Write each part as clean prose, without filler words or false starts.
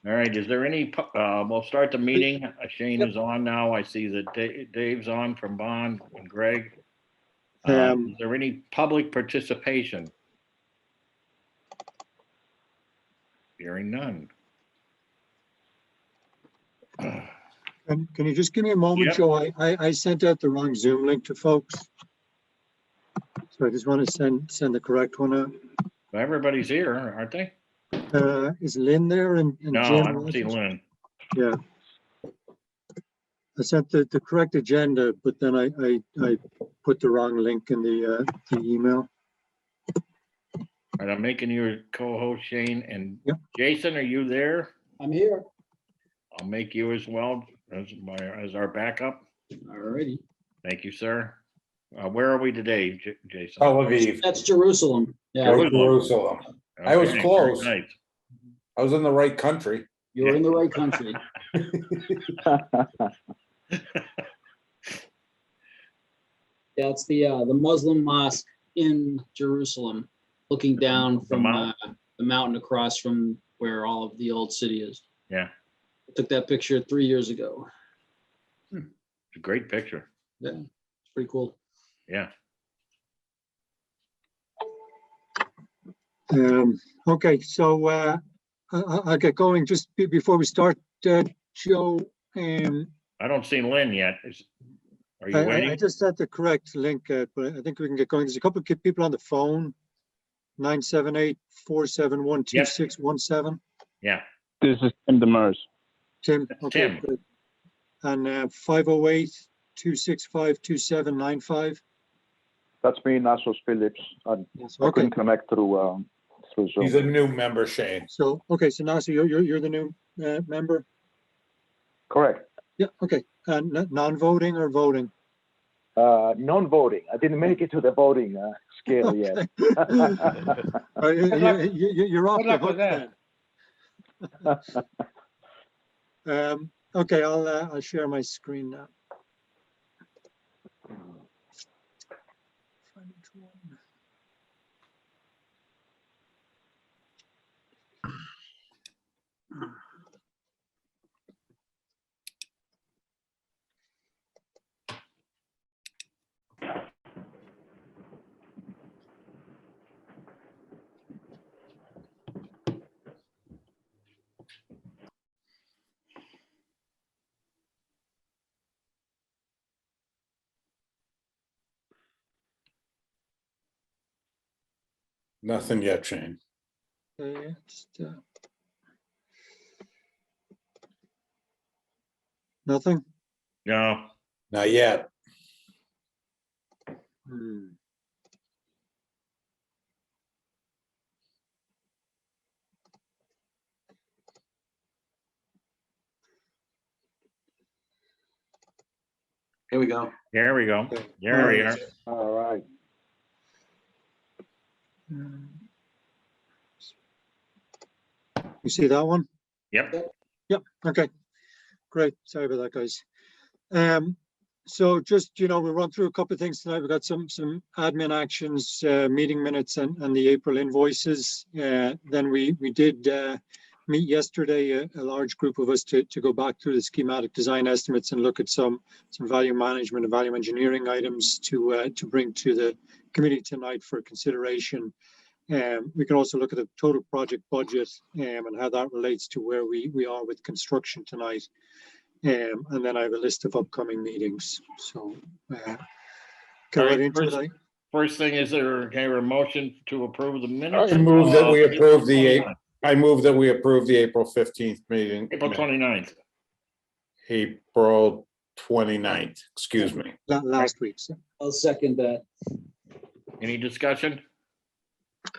All right, is there any, we'll start the meeting. Shane is on now. I see that Dave's on from Bond and Greg. Is there any public participation? Hearing none. Can you just give me a moment, Yep. Joe? I sent out the wrong Zoom link to folks. So I just want to send the correct one out. Everybody's here, aren't they? Is Lynn there and No, Jim? I don't see Lynn. Yeah. I sent the correct agenda, but then I put the wrong link in the email. And I'm making you a co-host, Shane, and Yep. Jason, are you there? I'm here. I'll make you as well as our backup. Alrighty. Thank you, sir. Where are we today, Jason? Tel Aviv. That's Jerusalem. Yeah, Jerusalem. I was Okay, close. very nice. I was in the right country. you're in the right country. Yeah, it's the Muslim mosque in Jerusalem, looking down from the mountain across from where all of the old city is. Yeah, I took that picture 3 years ago. it's a great picture. Yeah, it's pretty cool. Yeah. Okay, so I'll get going just before we start, Joe. I don't see Lynn yet. Are you I waiting? just had the correct link, but I think we can get going. There's a couple of people on the phone. 978-471-2617. Yeah, This is Tim Demers. Tim. Okay, Tim. good. And 508-265-2795. That's me, Nasos Phillips. I Yes, okay. couldn't connect through Zoom. He's a new member, Shane. So so now you're the new member. Correct. Yeah. Okay. And non-voting or voting? Non-voting. I didn't make it to the voting scale yet. You're off Good the luck hook then. Okay, I'll share my screen now. Nothing yet, Shane. Nothing. no, Not yet. Here we go. there we go. Okay. There we are. All right. You see that one? Yep. Yep. Okay. Great. Sorry about that, guys. So just, we'll run through a couple of things tonight. We've got some admin actions, meeting minutes and the April invoices. Then we did meet yesterday, a large group of us to go back through the schematic design estimates and look at some value management and value engineering items to bring to the committee tonight for consideration. We can also look at the total project budget and how that relates to where we are with construction tonight. And then I have a list of upcoming meetings. So get right into it. First thing, is there a motion to approve the minutes? I move that we approve I move that we approve the April 15th meeting. April 29th. April 29th, excuse me. Last week. So. I'll second that. Any discussion?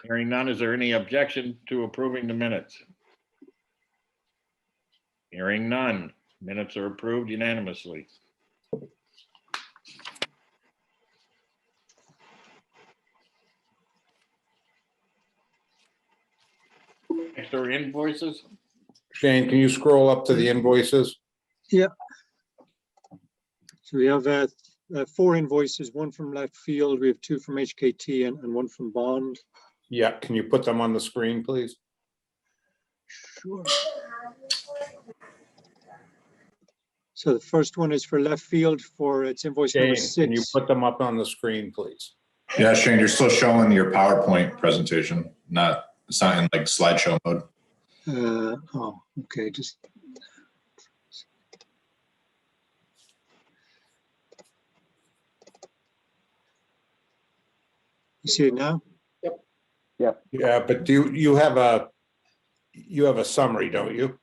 Hearing none, is there any objection to approving the minutes? Hearing none, minutes are approved unanimously. Next are invoices. Shane, can you scroll up to the invoices? Yeah. So we have 4 invoices, one from Wakefield, we have 2 from HKT and 1 from Bond. Yeah, can you put them on the screen, please? Sure. So the first one is for left field for its invoice number Shane, can you 6. put them up on the screen, please? Yeah, Shane, you're still showing your PowerPoint presentation, it's not in like slideshow mode. Oh, okay, just. You see it now? Yeah, but you have a summary, don't you?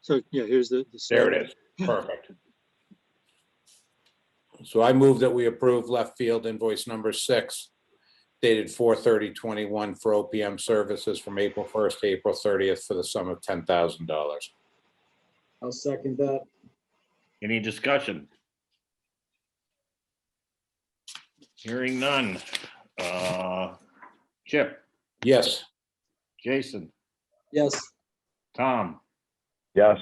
So yeah, here's the. There it is. Perfect. So I move that we approve left field invoice number 6 dated 4/30/21 for OPM services from April 1st to April 30th for the sum of $10,000. I'll second that. Any discussion? Hearing none. Chip, Yes. Jason, Yes. Tom, Yes.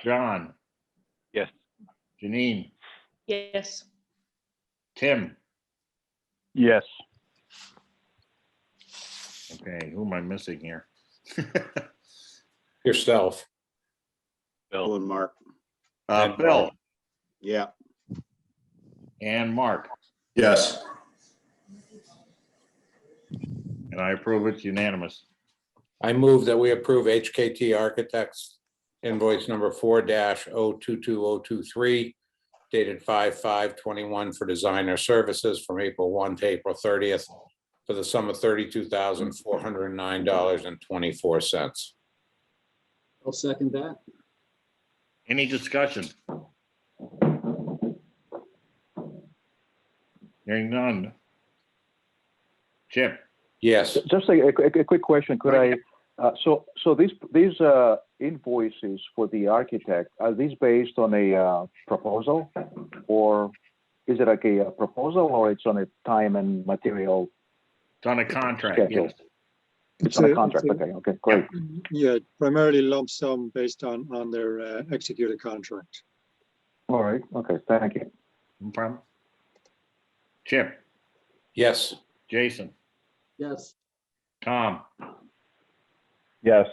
John, Yes. Janine, Yes. Tim. Yes. Okay, who am I missing here? Yourself. Bill. And Mark. Bill Yeah. and Mark, Yes. and I approve it's unanimous. I move that we approve HKT Architects invoice number 4-022023 dated 5/5/21 for designer services from April 1 to April 30th for the sum of $32,409.24. I'll second that. Any discussion? Hearing none. Chip, Yes, Just a quick question. Could I, so these invoices for the architect, are these based on a proposal? Or is it like a proposal or it's on a time and material? it's on a contract, Schedule. yes. It's on a contract. Okay, great. Yeah, primarily lump sum based on their executed contract. All right, okay, thank you. No problem. Chip, yes, Jason, Yes. Tom, Yes.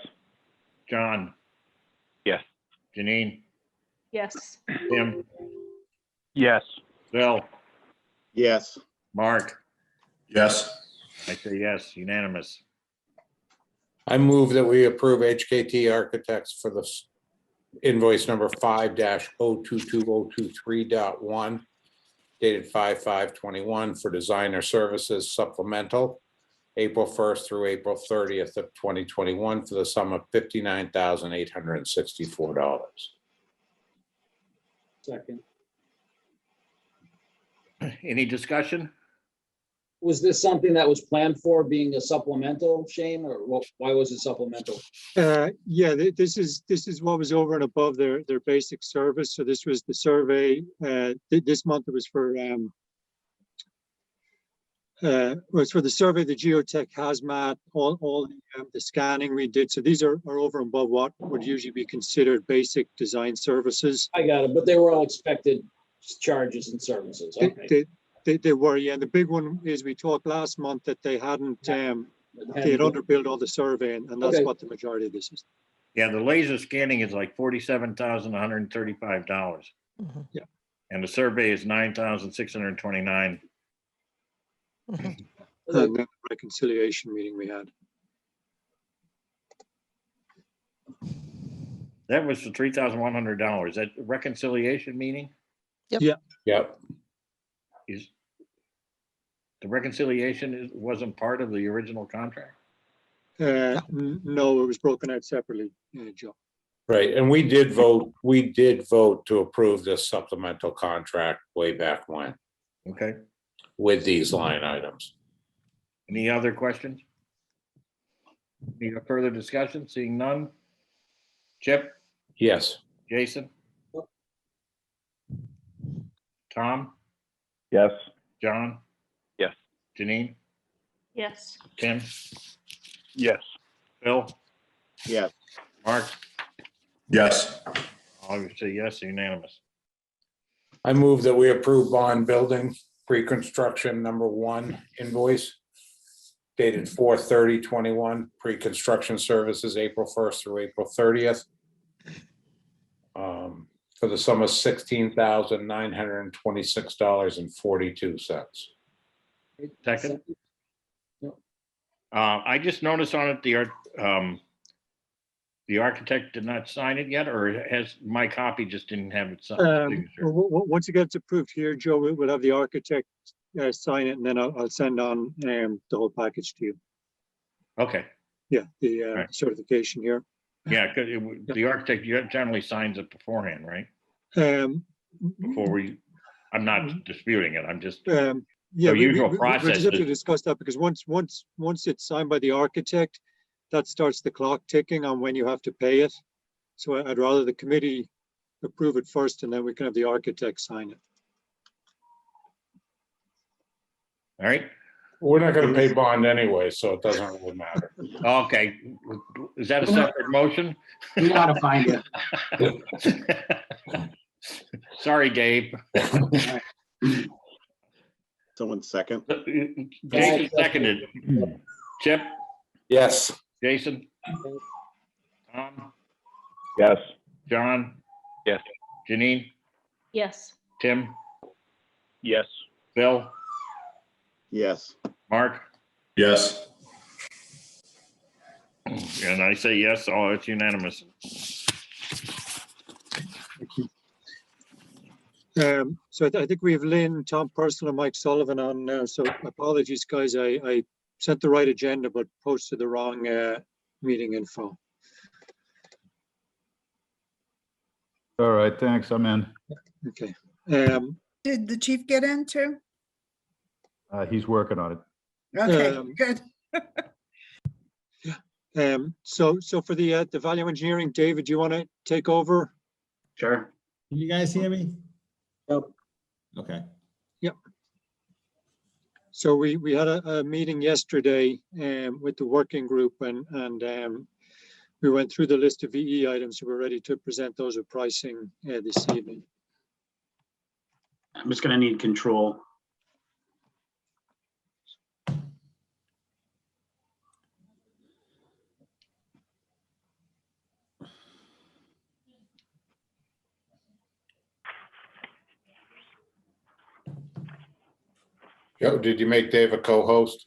John, Yes. Janine, Yes. Tim, Yes. Bill, Yes. Mark. Yes. I say yes, unanimous. I move that we approve HKT Architects for the invoice number 5-022023.1 dated 5/5/21 for designer services supplemental, April 1st through April 30th of 2021 for the sum of $59,864. Second. Any discussion? Was this something that was planned for being a supplemental, Shane, or why was it supplemental? Yeah, this is what was over and above their basic service. So this was the survey. This month it was for the survey, the geotech hazmat, all the scanning we did. So these are over and above what would usually be considered basic design services. I got it, but they were all expected charges and services. Okay. They were, yeah. The big one is we talked last month that they hadn't they had underbilled all the survey, and that's Okay. what the majority of this is. Yeah, the laser scanning is like $47,135. Yeah. And the survey is $9,629. And then the reconciliation meeting we had. That was for $3,100. That reconciliation meeting Yep, is, the reconciliation wasn't part of the original contract? No, it was broken out separately, Joe. right. And we did vote to approve this supplemental contract way back when Okay. with these line items. Any other questions? Any further discussion? Seeing none? Chip, Yes, Jason? Tom, Yes. John, Yes. Janine, Yes. Tim, Yes. Bill, Yes. Mark? Yes. I'll say yes, unanimous. I move that we approve bond building pre-construction number 1 invoice dated 4/30/21, pre-construction services, April 1st through April 30th. for the sum of $16,926.42. Second. Yep. I just noticed on it, the architect did not sign it yet, or has, my copy just didn't have its signature. Once it gets approved here, Joe, we'll have the architect sign it, and then I'll send on the whole package to you. Okay, Yeah, the Right. certification here. yeah, because the architect generally signs it beforehand, right? Before I'm not disputing it, I'm just, Yeah, The usual we'll process just have to is- discuss that, because once it's signed by the architect, that starts the clock ticking on when you have to pay it. So I'd rather the committee approve it first, and then we can have the architect sign it. all right, We're not gonna pay bond anyway, so it doesn't really matter. okay. Is that a separate motion? We gotta find it. Sorry, Dave. Someone second. Jason seconded. Chip, Yes. Jason? Tom, Yes. John, Yes. Janine, Yes. Tim, Yes. Bill, Yes. Mark? Yes. And I say yes, oh, it's unanimous. So I think we have Lynn, Tom Purcell, and Mike Sullivan on now. So apologies, guys. I sent the right agenda, but posted the wrong meeting info. All right, thanks. I'm in. Okay. Did the chief get in too? He's working on it. Okay, Um, good. So for the value engineering, David, do you want to take over? Sure. Can you guys hear me? Yep. Okay. So we had a meeting yesterday with the working group, and we went through the list of VE items. We're ready to present those with pricing this evening. I'm just gonna need control. Joe, did you make Dave a co-host?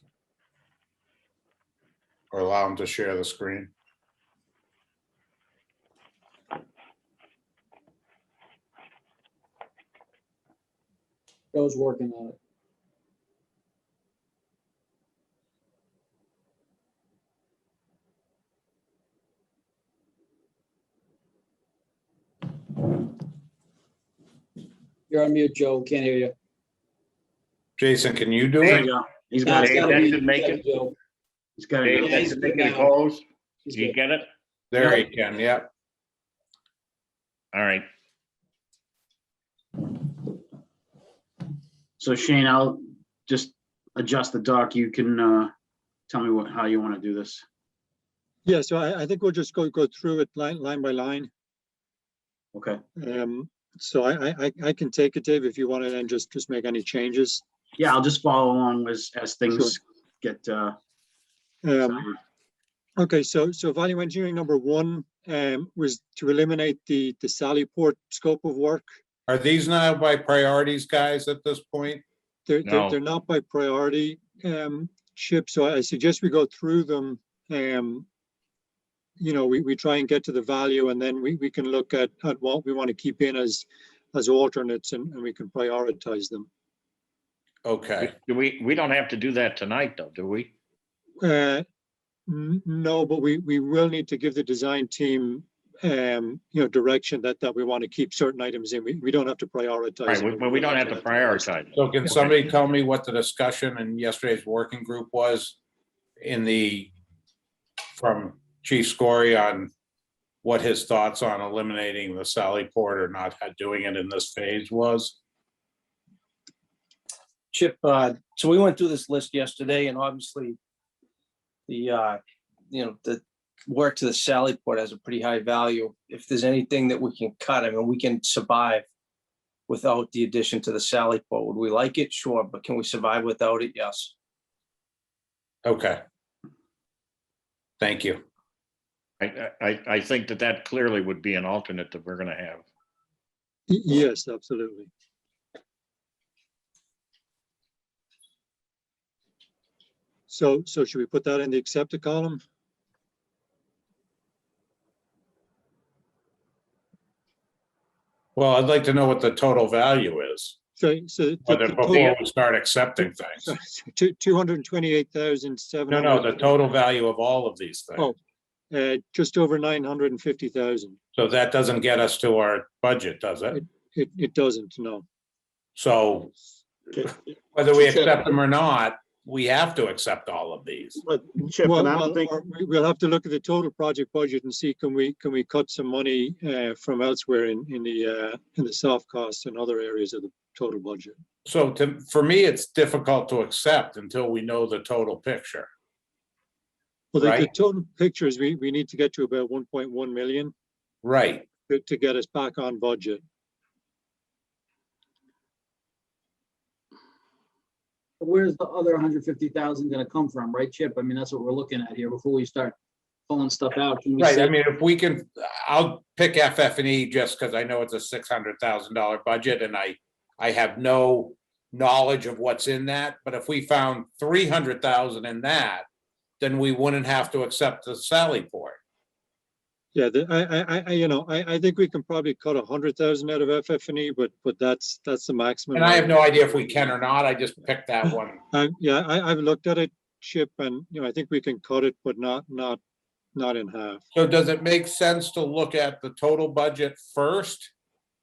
Or allow him to share the screen? Joe's working on it. You're on mute, Joe. Can't hear you. Jason, can you do There it? you go. He's No, got it's it. Dave, gotta that be- should make gotta it. be Joe. He's got Dave, it. that he's should good make it now. closed. He's Do you good. get it? There he can, yep. All right. So Shane, I'll just adjust the doc. You can tell me how you want to do this. Yeah, so I think we'll just go through it line by line. Okay. So I can take it, Dave, if you want to, and just make any changes. Yeah, I'll just follow along as things Sure. get Um, Okay, so value engineering number one was to eliminate the Sallyport scope of work. Are these now by priorities, guys, at this point? No. They're not by priority, Chip, so I suggest we go through them. You know, we try and get to the value, and then we can look at what we want to keep in as alternates, and we can prioritize them. Okay, We don't have to do that tonight, though, do we? No, but we will need to give the design team, direction that we want to keep certain items in. We don't have to prioritize. Right, them, but we don't have to prioritize. so can somebody tell me what the discussion in yesterday's working group was from Chief Scory on what his thoughts on eliminating the Sallyport or not doing it in this phase was? Chip, so we went through this list yesterday, and obviously the work to the Sallyport has a pretty high value. If there's anything that we can cut, I mean, we can survive without the addition to the Sallyport. Would we like it? Sure, but can we survive without it? Yes. Okay. Thank you. I think that clearly would be an alternate that we're gonna have. Yes, absolutely. So should we put that in the accepted column? Well, I'd like to know what the total value is, So before we start accepting things. 228,700. No, the total value of all of these things. Oh, just over 950,000. So that doesn't get us to our budget, does it? It doesn't, no. So whether we accept them or not, we have to accept all of these. But Chip, and I don't think, We'll have to look at the total project budget and see, can we cut some money from elsewhere in the soft costs and other areas of the total budget. So for me, it's difficult to accept until we know the total picture. Well, the Right. total picture is we need to get to about 1.1 million Right. to get us back on budget. Where's the other 150,000 gonna come from, right, Chip? I mean, that's what we're looking at here before we start pulling stuff out. Can we Right, say- I mean, if we can, I'll pick FF&E just because I know it's a $600,000 budget and I have no knowledge of what's in that, but if we found 300,000 in that, then we wouldn't have to accept the Sally port. Yeah, I think we can probably cut 100,000 out of FF&E, but that's the maximum. And I have no idea if we can or not, I just picked that one. Yeah, I've looked at it, Chip, and I think we can cut it, but not in half. So does it make sense to look at the total budget first?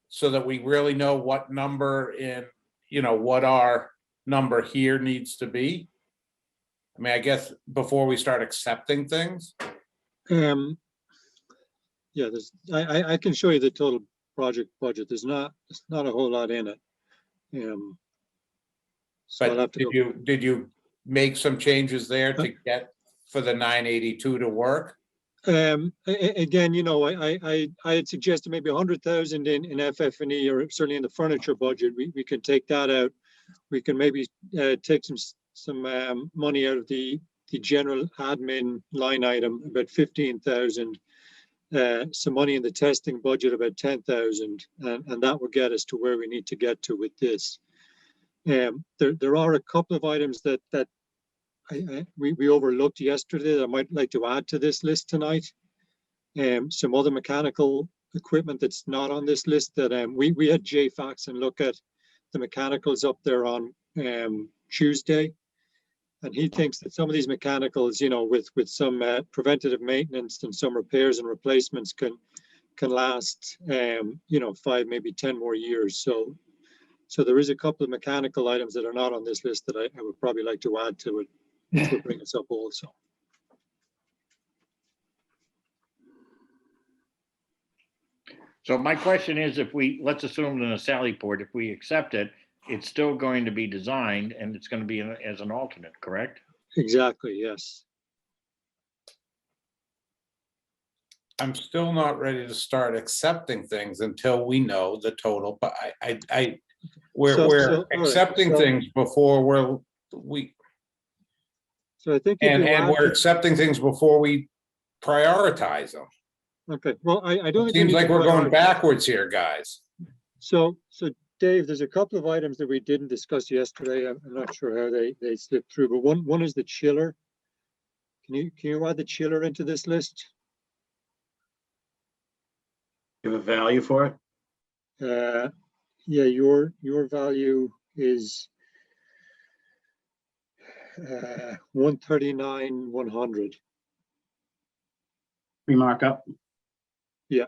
So that we really know what number what our number here needs to be? I mean, I guess before we start accepting things. Yeah, I can show you the total project budget. There's not a whole lot in it. So I'll have But to did you make some changes there to get for the 982 to work? Again, I had suggested maybe 100,000 in FF&E, or certainly in the furniture budget. We can take that out. We can maybe take some money out of the general admin line item, about 15,000. Some money in the testing budget, about 10,000, and that will get us to where we need to get to with this. There are a couple of items that we overlooked yesterday that I might like to add to this list tonight. Some other mechanical equipment that's not on this list that we had Jay Faxon look at the mechanicals up there on Tuesday. And he thinks that some of these mechanicals, with some preventative maintenance and some repairs and replacements can last, 5, maybe 10 more years. So there is a couple of mechanical items that are not on this list that I would probably like to add to it, which will bring us up also. So my question is, let's assume in a Sally port, if we accept it, it's still going to be designed and it's going to be as an alternate, correct? Exactly, yes. I'm still not ready to start accepting things until we know the total, but we're accepting things before So I think. And we're accepting things before we prioritize them. Okay, well, I don't. Seems like we're going backwards here, guys. So Dave, there's a couple of items that we didn't discuss yesterday. I'm not sure how they slipped through, but one is the chiller. Can you add the chiller into this list? You have a value for it? Yeah, your value is 139,100. Pre-markup? Yeah.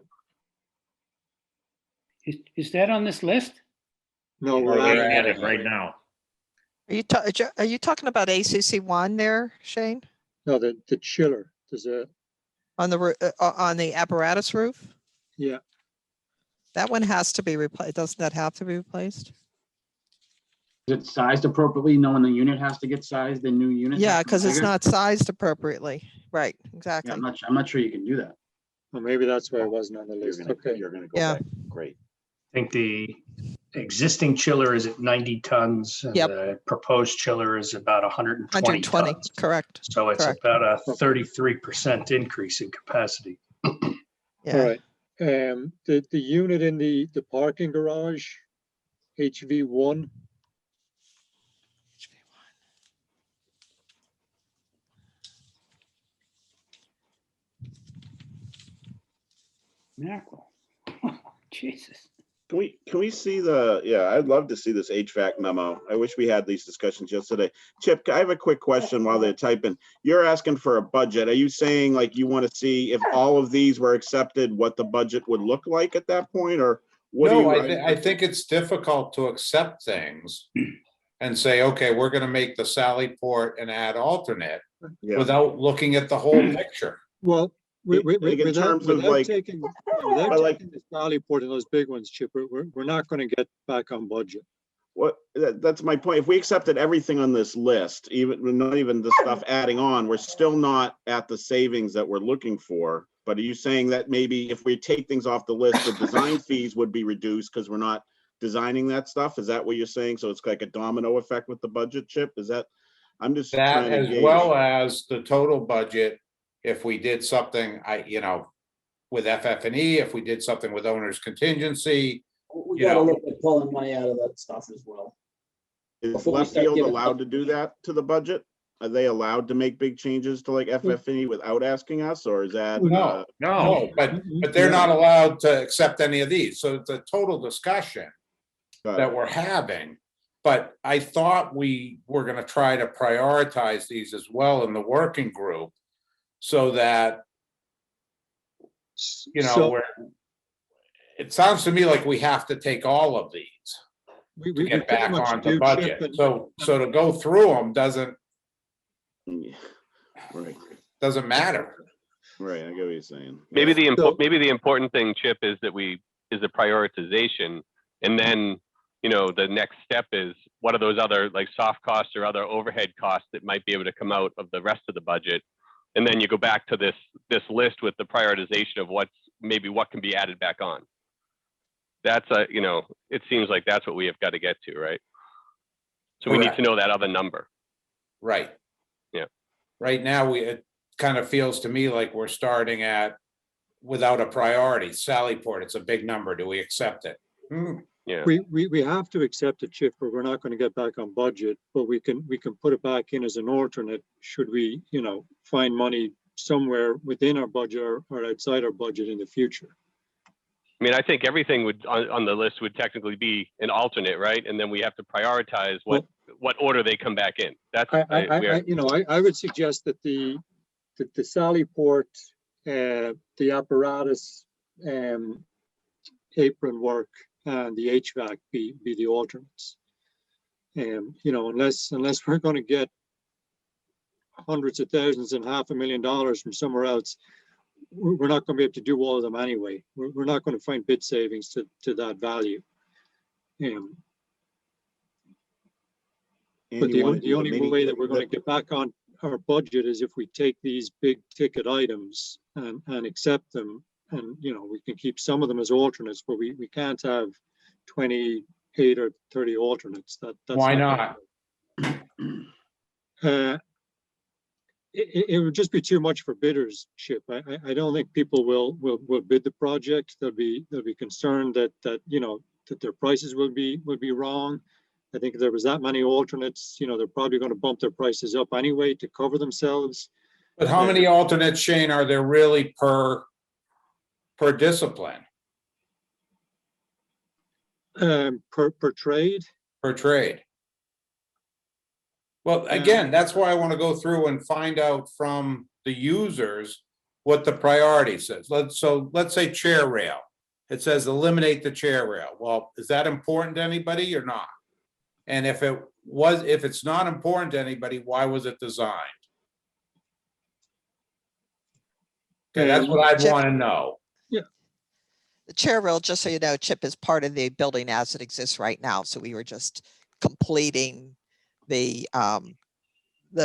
Is that on this list? No, We're at it right now. Are you talking about ACC1 there, Shane? No, the chiller. There's on the apparatus roof? Yeah. That one has to be replaced. Doesn't that have to be replaced? Is it sized appropriately, knowing the unit has to get sized, the new unit? Yeah, because it's not sized appropriately. Right, exactly. Yeah, I'm not sure you can do that. Well, maybe that's why it wasn't on the list. you're gonna go back. Great. I think the existing chiller is at 90 tons. And Yep. The proposed chiller is about 120 tons. Correct. So it's correct. about a 33% increase in capacity. Yeah. All right. The unit in the parking garage, HV1. Mackerel. Jesus. Can we see the, yeah, I'd love to see this HVAC memo. I wish we had these discussions yesterday. Chip, I have a quick question while they're typing. You're asking for a budget. Are you saying like you want to see if all of these were accepted, what the budget would look like at that point, or what do No, you? I think it's difficult to accept things and say, okay, we're gonna make the Sally Port an ad alternate Yeah. without looking at the whole picture. Well, Like in terms of without like, taking, but like, the Sally Port and those big ones, Chip, we're not going to get back on budget. that's my point. If we accepted everything on this list, even not even the stuff adding on, we're still not at the savings that we're looking for. But are you saying that maybe if we take things off the list, the design fees would be reduced because we're not designing that stuff? Is that what you're saying? So it's like a domino effect with the budget, Chip? Is that, I'm just That trying to as gauge. well as the total budget, if we did something, with FF&E, if we did something with owner's contingency, We gotta look at pulling money out of that stuff as well. Is Before we left start field giving- allowed to do that to the budget? Are they allowed to make big changes to like FF&E without asking us, or is that? no, No. but they're not allowed to accept any of these. So it's a total discussion that we're having. But I thought we were gonna try to prioritize these as well in the working group so that, it sounds to me like we have to take all of these to get back on the budget. So to go through them doesn't matter. Right, I get what you're saying. Maybe the important thing, Chip, is that is a prioritization, and then the next step is what are those other like soft costs or other overhead costs that might be able to come out of the rest of the budget, and then you go back to this list with the prioritization of what can be added back on. That's it seems like that's what we have got to get to, right? So we need to know that other number. Right. Yeah. Right now, it kind of feels to me like we're starting at without a priority. Sally Port, it's a big number. Do we accept it? Yeah. We have to accept it, Chip, or we're not going to get back on budget, but we can put it back in as an alternate should we, find money somewhere within our budget or outside our budget in the future. I mean, I think everything on the list would technically be an alternate, right? And then we have to prioritize what order they come back in. That's I would suggest that the Sally Port, the apparatus, apron work, and the HVAC be the alternates. Unless we're going to get hundreds of thousands and $500,000 from somewhere else, we're not going to be able to do all of them anyway. We're not going to find bid savings to that value. But the only way that we're going to get back on our budget is if we take these big ticket items and accept them, and we can keep some of them as alternates, but we can't have 28 or 30 alternates. That's why not? It would just be too much for bidders, Chip. I don't think people will bid the project. They'll be concerned that their prices will be wrong. I think if there was that many alternates, they're probably going to bump their prices up anyway to cover themselves. But how many alternates, Shane, are there really per discipline? Per trade? Per trade. Well, again, that's why I want to go through and find out from the users what the priority says. Let's say chair rail. It says eliminate the chair rail. Well, is that important to anybody or not? And if it's not important to anybody, why was it designed? Okay, that's what I'd want to know. Yeah. The chair rail, just so you know, Chip, is part of the building as it exists right now. So we were just completing the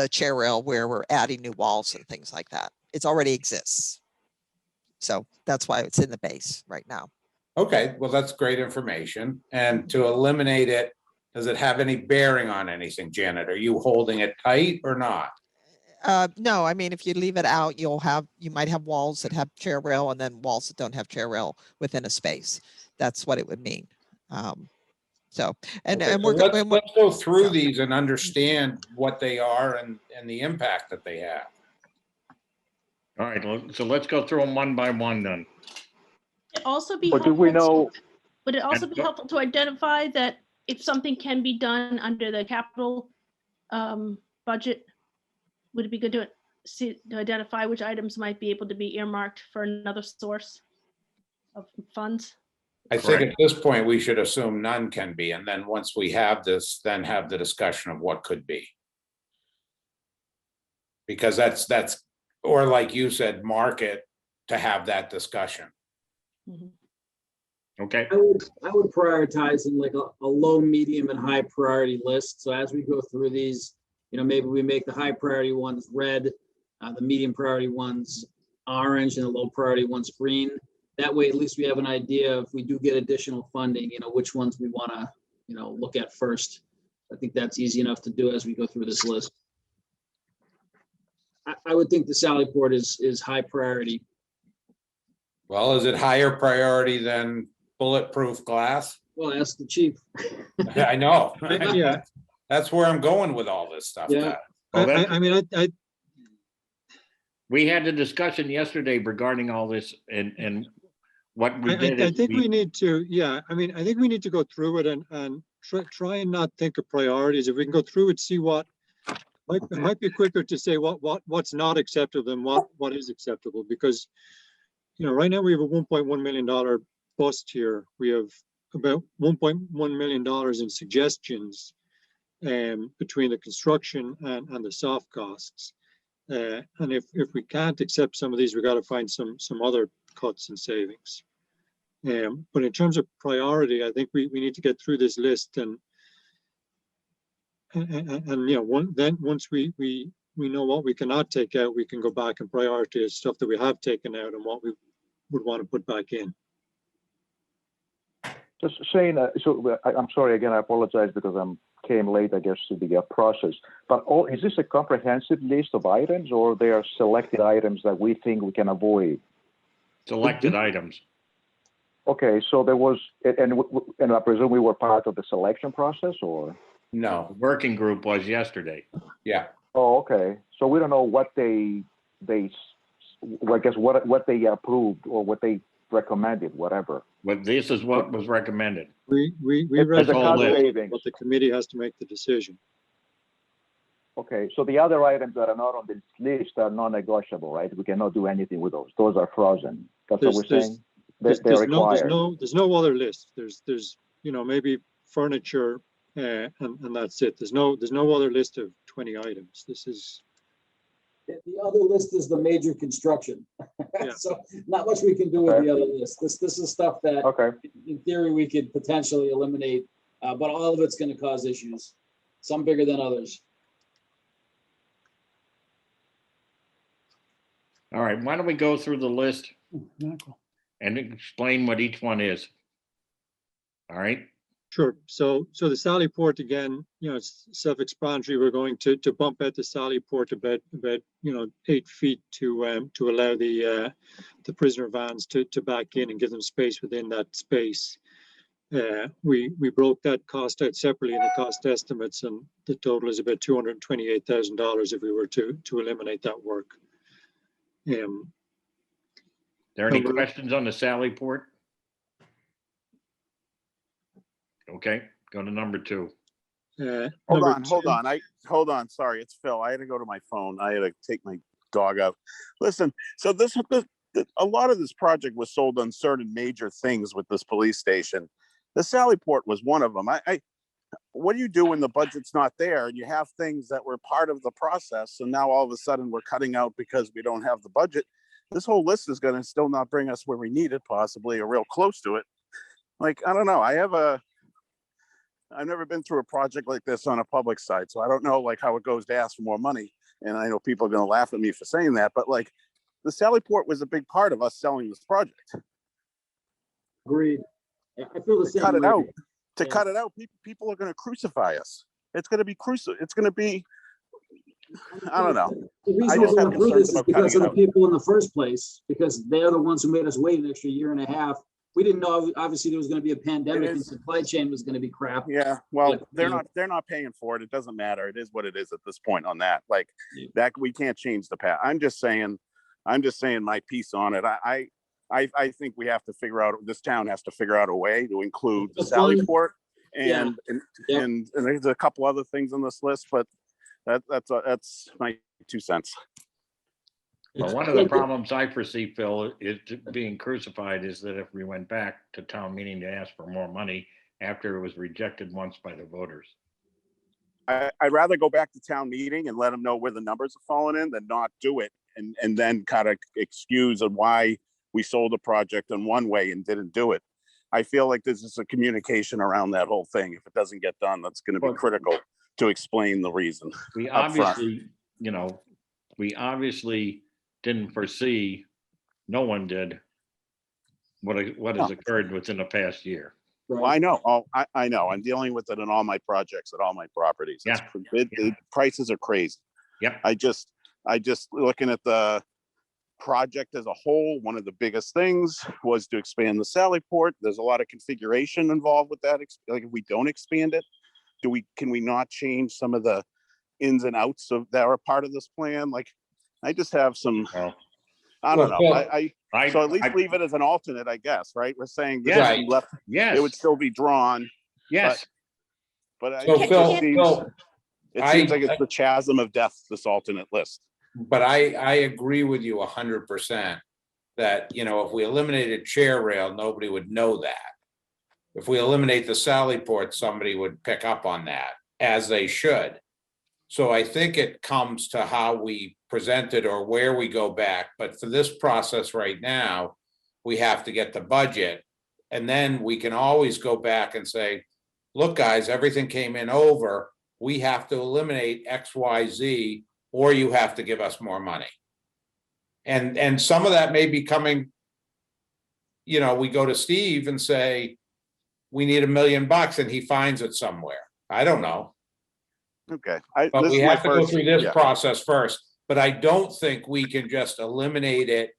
chair rail where we're adding new walls and things like that. It already exists. So that's why it's in the base right now. Okay, well, that's great information. And to eliminate it, does it have any bearing on anything, Janet? Are you holding it tight or not? No, I mean, if you leave it out, you might have walls that have chair rail and then walls that don't have chair rail within a space. That's what it would mean. So, and Okay, and so we're, let's go through yeah. these and understand what they are and the impact that they have. All right, so let's go through them one by one then. It'd also be Or do we helpful, know, would it also And- be helpful to identify that if something can be done under the capital budget, would it be good to identify which items might be able to be earmarked for another source of funds? I think Correct. at this point, we should assume none can be, and then once we have this, then have the discussion of what could be. Because that's, or like you said, market to have that discussion. Okay, I would prioritize in like a low, medium, and high priority list. So as we go through these, maybe we make the high priority ones red, the medium priority ones orange, and the low priority ones green. That way, at least we have an idea if we do get additional funding, which ones we want to, look at first. I think that's easy enough to do as we go through this list. I would think the Sally Port is high priority. Well, is it higher priority than bulletproof glass? Well, ask the chief. I know. Yeah. That's where I'm going with all this stuff. Yeah. Well, I mean, we had a discussion yesterday regarding all this and what we did. I is think we need to, yeah, I mean, I think we need to go through it and try and not think of priorities. If we can go through it, see what, it might be quicker to say what's not acceptable than what is acceptable, because, right now we have a $1.1 million bust here. We have about $1.1 million in suggestions between the construction and the soft costs. And if we can't accept some of these, we got to find some other cuts and savings. But in terms of priority, I think we need to get through this list and once we know what we cannot take out, we can go back and prioritize stuff that we have taken out and what we would want to put back in. just saying, I'm sorry again, I apologize because came late, I guess, to the process. But is this a comprehensive list of items, or they are selected items that we think we can avoid? Selected items. Okay, so there was, and I presume we were part of the selection process, or? No. The working group was yesterday. Yeah. Oh, okay. So we don't know what I guess what they approved or what they recommended, whatever. But this is what was recommended. We As read a cost savings. but the committee has to make the decision. Okay, so the other items that are not on this list are non-negotiable, right? We cannot do anything with those. Those are frozen. That's what we're saying. They're required. There's no other list. There's maybe furniture and that's it. There's no other list of 20 items. This is. The other list is the major construction. Yeah. So not much we can do with the other list. This is stuff that in theory we could potentially eliminate, but all of it's going to cause issues, some bigger than others. All right, why don't we go through the list and explain what each one is? All right. Sure. So the Sally Port, again, it's self-explanatory. We're going to bump out the Sally Port about 8 feet to allow the prisoner vans to back in and give them space within that space. We broke that cost out separately in the cost estimates, and the total is about $228,000 if we were to eliminate that work. There any questions on the Sally Port? Okay, go to number 2. Hold on. Sorry, it's Phil. I had to go to my phone. I had to take my dog out. Listen, so a lot of this project was sold on certain major things with this police station. The Sally Port was one of them. What do you do when the budget's not there and you have things that were part of the process, and now all of a sudden we're cutting out because we don't have the budget? This whole list is going to still not bring us where we need it, possibly, or real close to it. Like, I don't know. I've never been through a project like this on a public side, so I don't know how it goes to ask for more money. And I know people are going to laugh at me for saying that, but the Sally Port was a big part of us selling this project. Agreed. I feel the same. Cut it out. To cut it out, people are going to crucify us. It's going to be I don't know. The I reason just we're have going through concerns this is about because cutting of it the out. people in the first place, because they're the ones who made us wait an extra year and a half. We didn't know, obviously, there was going to be a pandemic and is. supply chain was going to be crap. Yeah, well, But, they're not paying for it. It doesn't matter. It is what it is at this point on that. Like Yeah. that, we can't change the past. I'm just saying my piece on it. I think we have to figure out, this town has to figure out a way to include the The fund- Sallyport Yeah. Yep. and there's a couple other things on this list, but that's my 2 cents. Well, one of the problems I foresee, Phil, is being crucified is that if we went back to town meeting to ask for more money after it was rejected once by the voters. I'd rather go back to town meeting and let them know where the numbers are falling in than not do it and then kind of excuse of why we sold a project in one way and didn't do it. I feel like this is a communication around that whole thing. If it doesn't get done, that's going to be critical to explain the reason. We up front. obviously, we obviously didn't foresee, no one did, what has occurred within the past year. Well, I know. I know. I'm dealing with it in all my projects at all my properties. Yeah. The prices are crazy. Yep. I just looking at the project as a whole, one of the biggest things was to expand the Sallyport. There's a lot of configuration involved with that. Like if we don't expand it, can we not change some of the ins and outs of that are part of this plan? Like I just have some, I don't know. So at least leave it as an alternate, I guess, right? We're saying this would be left, yes, it would still be drawn. Yes. But So Phil, it seems like it's the chasm of death, this alternate list. But I agree with you 100% that, if we eliminated chair rail, nobody would know that. If we eliminate the Sallyport, somebody would pick up on that, as they should. So I think it comes to how we present it or where we go back. But for this process right now, we have to get the budget. And then we can always go back and say, look, guys, everything came in over. We have to eliminate X, Y, Z, or you have to give us more money. And some of that may be coming, we go to Steve and say, we need $1 million and he finds it somewhere. I don't know. Okay. But we have to go through this process first. But I don't think we can just eliminate it,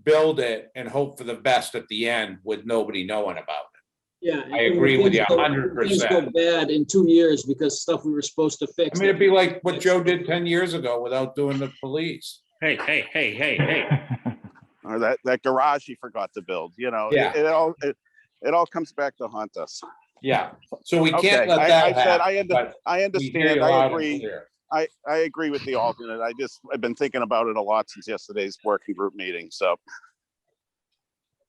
build it, and hope for the best at the end with nobody knowing about it. Yeah. I agree with you Things 100%. go bad in 2 years because stuff we were supposed to fix. I mean, it'd be like what Joe did 10 years ago without doing the police. Hey. Or that garage he forgot to build, Yeah. It all comes back to haunt us. Yeah. So we can't let that happen. I understand. I agree. I agree with the alternate. I've been thinking about it a lot since yesterday's working group meeting. So.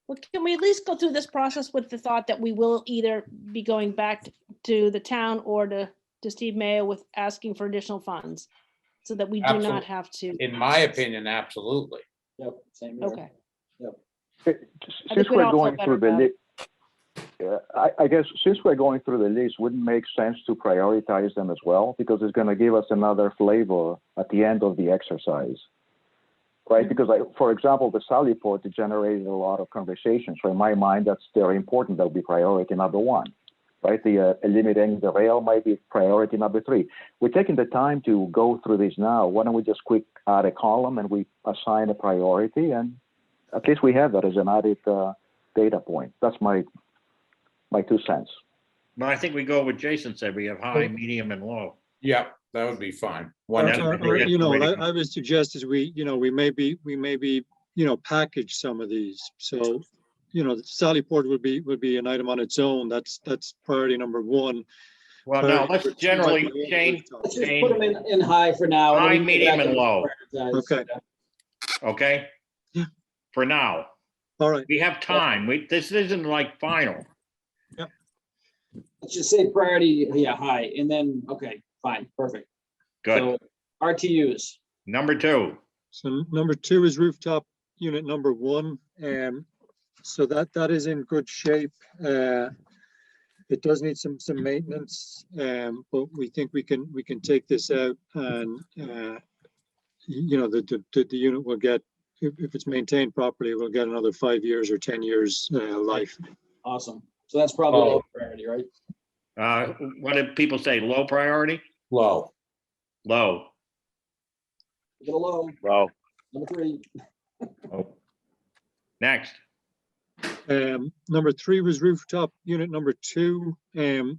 Well, can we at least go through this process with the thought that we will either be going back to the town or to Steve Mayo with asking for additional funds so that we do not have to. In my opinion, absolutely. Yep. Same here. Okay. Yep. Since we're going through the list, I guess since we're going through the list, wouldn't it make sense to prioritize them as well? Because it's going to give us another flavor at the end of the exercise. Right, because for example, the Sallyport generated a lot of conversations. So in my mind, that's very important. That'll be priority number one, right? The eliminating the rail might be priority number 3. We're taking the time to go through this now. Why don't we just quick add a column and we assign a priority, and at least we have that as an added data point. That's my 2 cents. Well, I think we go with Jason said. We have high, medium, and low. Yeah, that would be fine. What I would suggest is we maybe package some of these. So, the Sallyport would be an item on its own. That's priority number 1. Well, no, let's generally change. Let's just put them in high for now. High, medium, and low. Okay. Okay. Yeah. For now. All right. We have time. This isn't like final. Yep. Let's just say priority, high, and then, okay, fine, perfect. Good. So RTUs. Number 2. So number 2 is rooftop unit number 1. So that is in good shape. It does need some maintenance, but we think we can take this out, and the unit will get, if it's maintained properly, we'll get another 5 years or 10 years life. Awesome. So that's probably low priority, right? What did people say? Low priority? Low. Low. Get a low, Well, number 3. Oh. Next, Number 3 was rooftop unit number 2.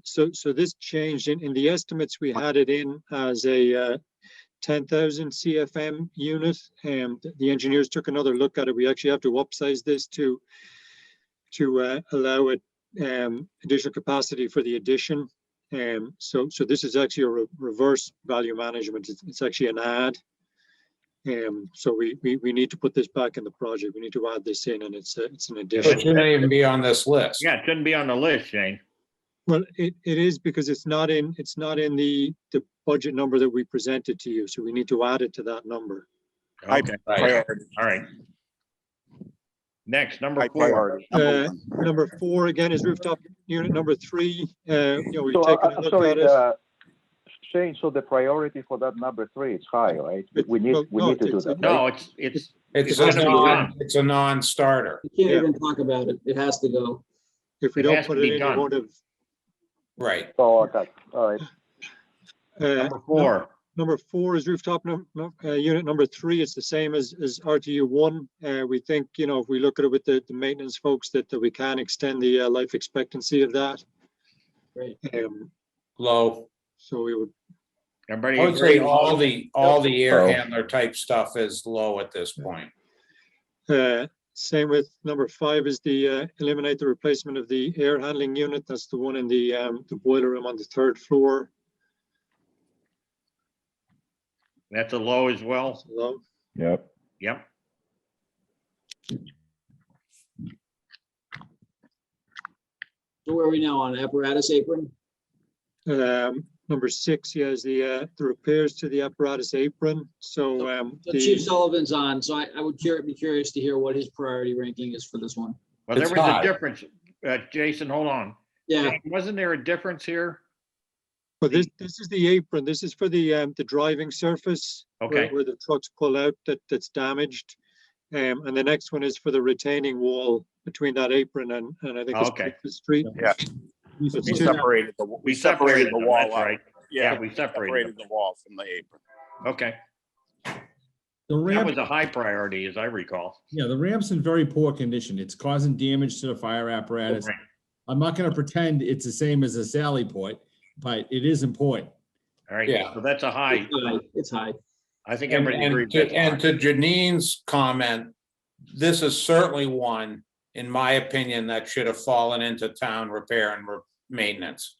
So this changed in the estimates. We had it in as a 10,000 CFM unit. The engineers took another look at it. We actually have to upsize this to allow it additional capacity for the addition. So this is actually a reverse value management. It's actually an add. So we need to put this back in the project. We need to add this in, and it's an It addition. shouldn't even be on this list. yeah, it shouldn't be on the list, Shane. Well, it is because it's not in the budget number that we presented to you. So we need to add it to that number. high Okay, priority. all right. Next, number High 4. priority. Number 4 again is rooftop unit number 3. We've So, taken a look sorry, at it. Shane, so the priority for that number 3 is high, right? We No, need to do that, No, right? it's It's gonna be done. it's a non-starter. You can't Yeah. even talk about it. It has to go. If we it don't has to put it be in, we done. won't have. Right. Oh, okay, all right. number 4. Number 4 is rooftop unit number 3. It's the same as RTU 1. We think, if we look at it with the maintenance folks, that we can extend the life expectancy of that. Great. Low. So we would. Everybody I would say agree? all the air Oh. handler type stuff is low at this point. Same with number 5 is the eliminate the replacement of the air handling unit. That's the one in the boiler room on the 3rd floor. That's a low as well. Low. Yep. Yep. So where are we now on apparatus apron? Number 6, yeah, is the repairs to the apparatus apron. So So Chief Sullivan's on, so I would be curious to hear what his priority ranking is for this one. Well, It's there was high. a difference. Jason, hold on. Yeah, Wasn't there a difference here? Well, this is the apron. This is for the driving surface. Okay. Where the trucks pull out that's damaged. And the next one is for the retaining wall between that apron and I think it's Okay. the street. Yeah. So We it's two- separated the, We separated the them, wall that's out. right. Yeah, we separated the wall from the apron. Okay. The That ramp, was a high priority, as I recall. yeah, the ramp's in very poor condition. It's causing damage to the fire apparatus. I'm not gonna pretend it's the same as a Sally port, but it is important. All right, Yeah. so that's a high. it's high. I think And, everybody and agrees. to, that's high. and to Janine's comment, this is certainly one, in my opinion, that should have fallen into town repair and maintenance.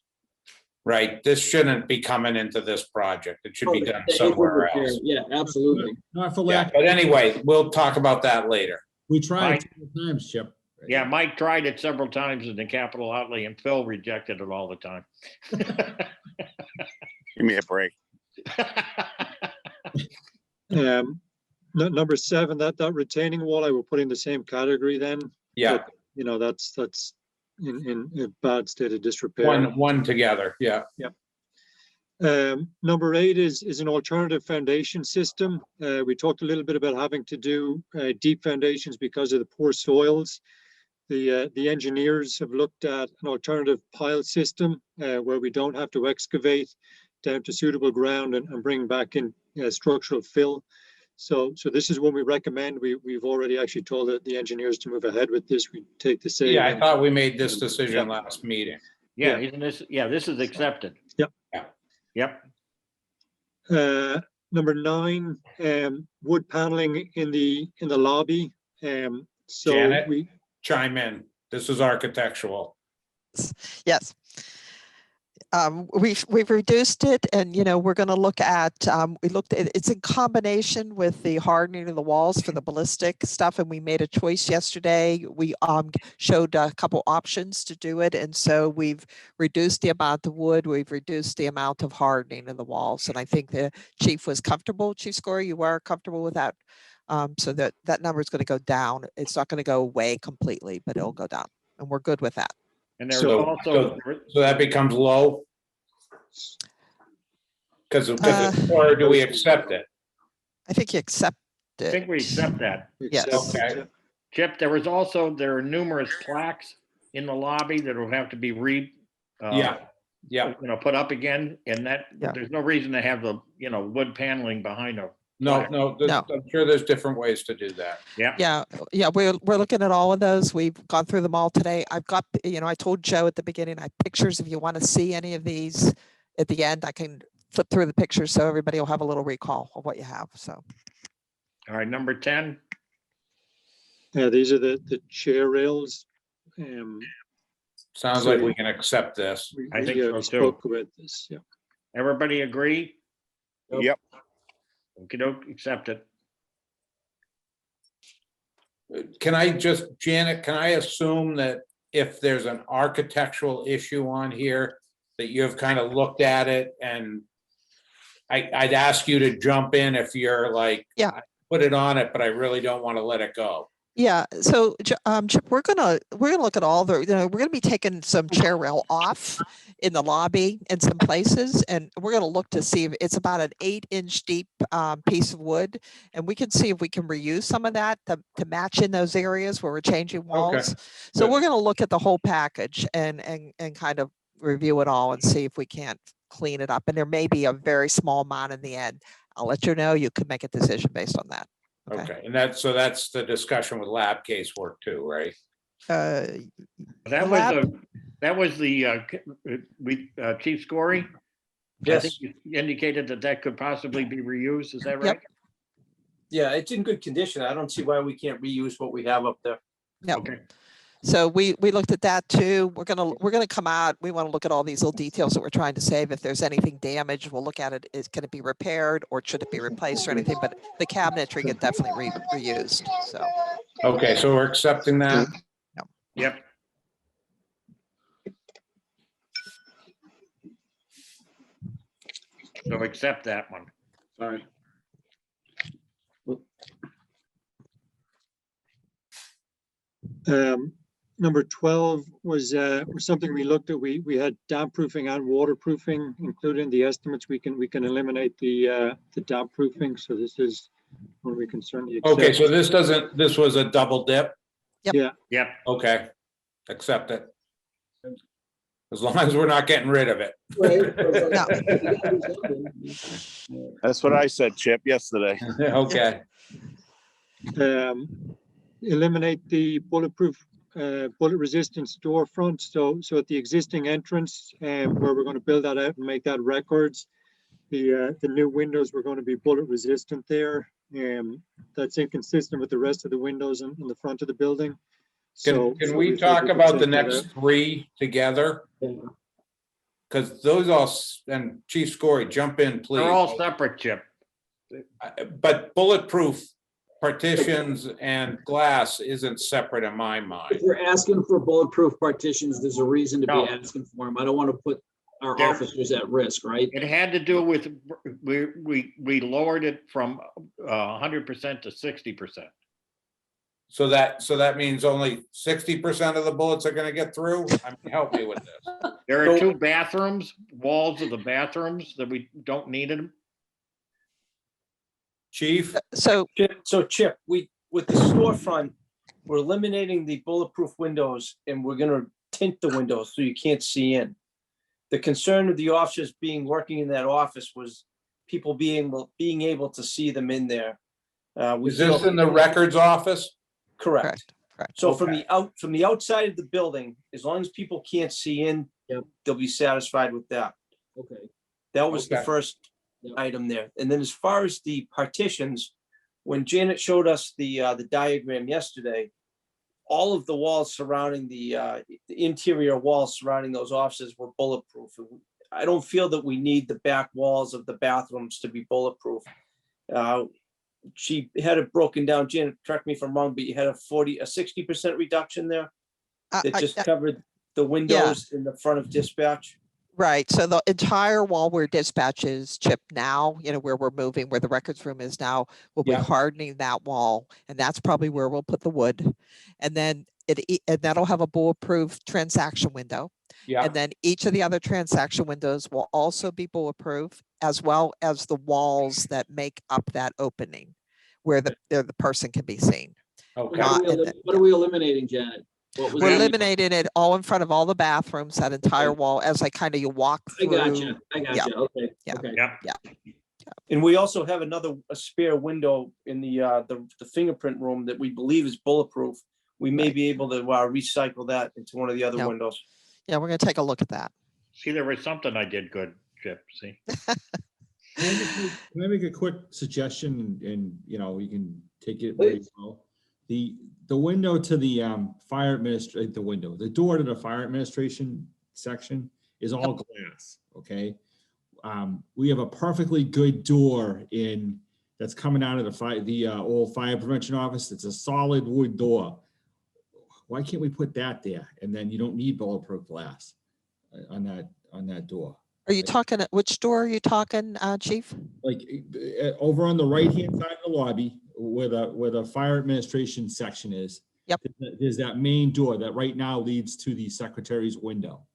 Right? This shouldn't be coming into this project. It should be done The apron somewhere repair, else. Yeah, absolutely. Not for Yeah, lack, but anyway, we'll talk about that later. we tried Mike? several times, Chip. Yeah, Mike tried it several times in the capital outlay and Phil rejected it all the time. Give me a break. Number 7, that retaining wall, I will put in the same category then. Yeah, That's in a bad state of disrepair. one together, yeah. Number 8 is an alternative foundation system. We talked a little bit about having to do deep foundations because of the poor soils. The engineers have looked at an alternative pile system where we don't have to excavate down to suitable ground and bring back in structural fill. So this is what we recommend. We've already actually told the engineers to move ahead with this. We take the same. Yeah, I thought we made this decision last meeting. Yeah, isn't this, this is accepted. Yep. Yep. Number 9, wood paneling in the lobby. So Janet? we Chime in. This is architectural. Yes. We've reduced it and, we're going to look at, we looked at, it's in combination with the hardening of the walls for the ballistic stuff. And we made a choice yesterday. We showed a couple options to do it. And so we've reduced the amount of wood. We've reduced the amount of hardening of the walls. And I think the chief was comfortable. Chief Scorer, you were comfortable with that. So that number is going to go down. It's not going to go away completely, but it'll go down. And we're good with that. And there's So, also, so that becomes low? Because, or do we accept it? I think you accept I it. think we accept that. Yes. Okay. Chip, there are numerous plaques in the lobby that will have to be Yeah. put up again, and that, Yeah. there's no reason to have the, wood paneling behind No, Black. no, No. I'm sure there's different ways to do that. Yeah, we're looking at all of those. We've gone through them all today. I've got, I told Joe at the beginning, I have pictures. If you want to see any of these at the end, I can flip through the pictures so everybody will have a little recall of what you have. So. All right, number 10. Yeah, these are the chair rails. Sounds So like we can accept this. I think so we too. spoke about this, yeah. Everybody agree? Yep. Okey-doke, accept it. Can I just, Janet, can I assume that if there's an architectural issue on here, that you've kind of looked at it and I'd ask you to jump in if you're like, Yeah. I put it on it, but I really don't want to let it go. Yeah, so Chip, we're gonna look at all the, we're gonna be taking some chair rail off in the lobby in some places, and we're gonna look to see if it's about an 8-inch deep piece of wood, and we can see if we can reuse some of that to match in those areas where we're changing walls. So good. we're gonna look at the whole package and kind of review it all and see if we can't clean it up. And there may be a very small amount in the end. I'll let you know. You could make a decision based on that. Okay, and that's the discussion with lab casework too, right? That was the Chief Scory. I think Yes. you indicated that could possibly be reused. Is that right? Yep. Yeah, it's in good condition. I don't see why we can't reuse what we have up there. Yep. Okay. So we looked at that too. We're gonna come out. We want to look at all these little details that we're trying to save. If there's anything damaged, we'll look at it. Can it be repaired or should it be replaced or anything? But the cabinetry get definitely reused. So. Okay, so we're accepting that. Yep. So accept that one. Sorry. Number 12 was something we looked at. We had damp proofing and waterproofing included in the estimates. We can eliminate the damp proofing. So this is when we can certainly accept. Okay, so this was a double dip? Yep. Yeah. Yep. Okay, accept it. As long as we're not getting rid of it. That's what I said, Chip, yesterday. Okay. Eliminate the bullet resistant storefront. So at the existing entrance, where we're going to build that out and make that records, the new windows were going to be bullet resistant there. That's inconsistent with the rest of the windows in the front of the building. Can we talk about the next three together? Because those all, and Chief Scory, jump in, please. They're all separate, Chip. But bulletproof partitions and glass isn't separate in my mind. If you're asking for bulletproof partitions, there's a reason to No. be asking for them. I don't want to put our There- officers at risk, right? It had to do with, we lowered it from 100% to 60%. So that means only 60% of the bullets are gonna get through? I mean, help me with this. There are two bathrooms, walls of the bathrooms that we don't need them. Chief? So Chip, with the storefront, we're eliminating the bulletproof windows and we're gonna tint the windows so you can't see in. The concern of the officers working in that office was people being able to see them in there. Is this in the records office? Correct. Correct. So from the outside of the building, as long as people can't see in, they'll be satisfied with that. Okay. That was the Okay. first item there. And then as far as the partitions, when Janet showed us the diagram yesterday, all of the walls surrounding the interior walls surrounding those offices were bulletproof. I don't feel that we need the back walls of the bathrooms to be bulletproof. She had it broken down. Janet, correct me if I'm wrong, but you had a 60% reduction there that just covered the windows in the front of dispatch. Right. So the entire wall where dispatch is, Chip, now, where we're moving, where the records room is now, we'll be hardening that wall. And that's probably where we'll put the wood. And then and that'll have a bulletproof transaction window. Yeah. And then each of the other transaction windows will also be bulletproof, as well as the walls that make up that opening where the person can be seen. Okay. What are we eliminating, Janet? What was We're that? eliminating it all in front of all the bathrooms, that entire wall, as you walk I through. got you. Yeah. Okay. Yeah. Okay. Yep. Yeah. And we also have a spare window in the fingerprint room that we believe is bulletproof. We may be able to recycle that into one of the other windows. Yeah, we're gonna take a look at that. See, there was something I did good, Chip, see? Can I make a quick suggestion and, you know, you can take it where you go. The window to the fire administration, the door to the fire administration section is all glass, okay? We have a perfectly good door that's coming out of the old fire prevention office. It's a solid wood door. Why can't we put that there? And then you don't need bulletproof glass on that door. Are you talking, which door are you talking, Chief? Like over on the right-hand side of the lobby where the fire administration section is. Yep. There's that main door that right now leads to the secretary's window.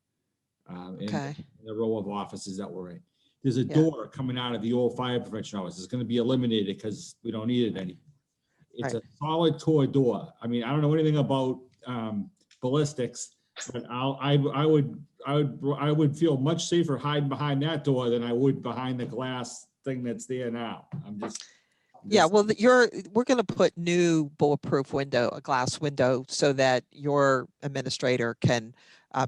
Okay. In the row of offices that we're in. There's a door coming out of the old fire prevention office. It's going to be eliminated because we don't need it anymore. It's a solid core door. I mean, I don't know anything about ballistics, but I would feel much safer hiding behind that door than I would behind the glass thing that's there now. Yeah, well, we're going to put new bulletproof a glass window, so that your administrator can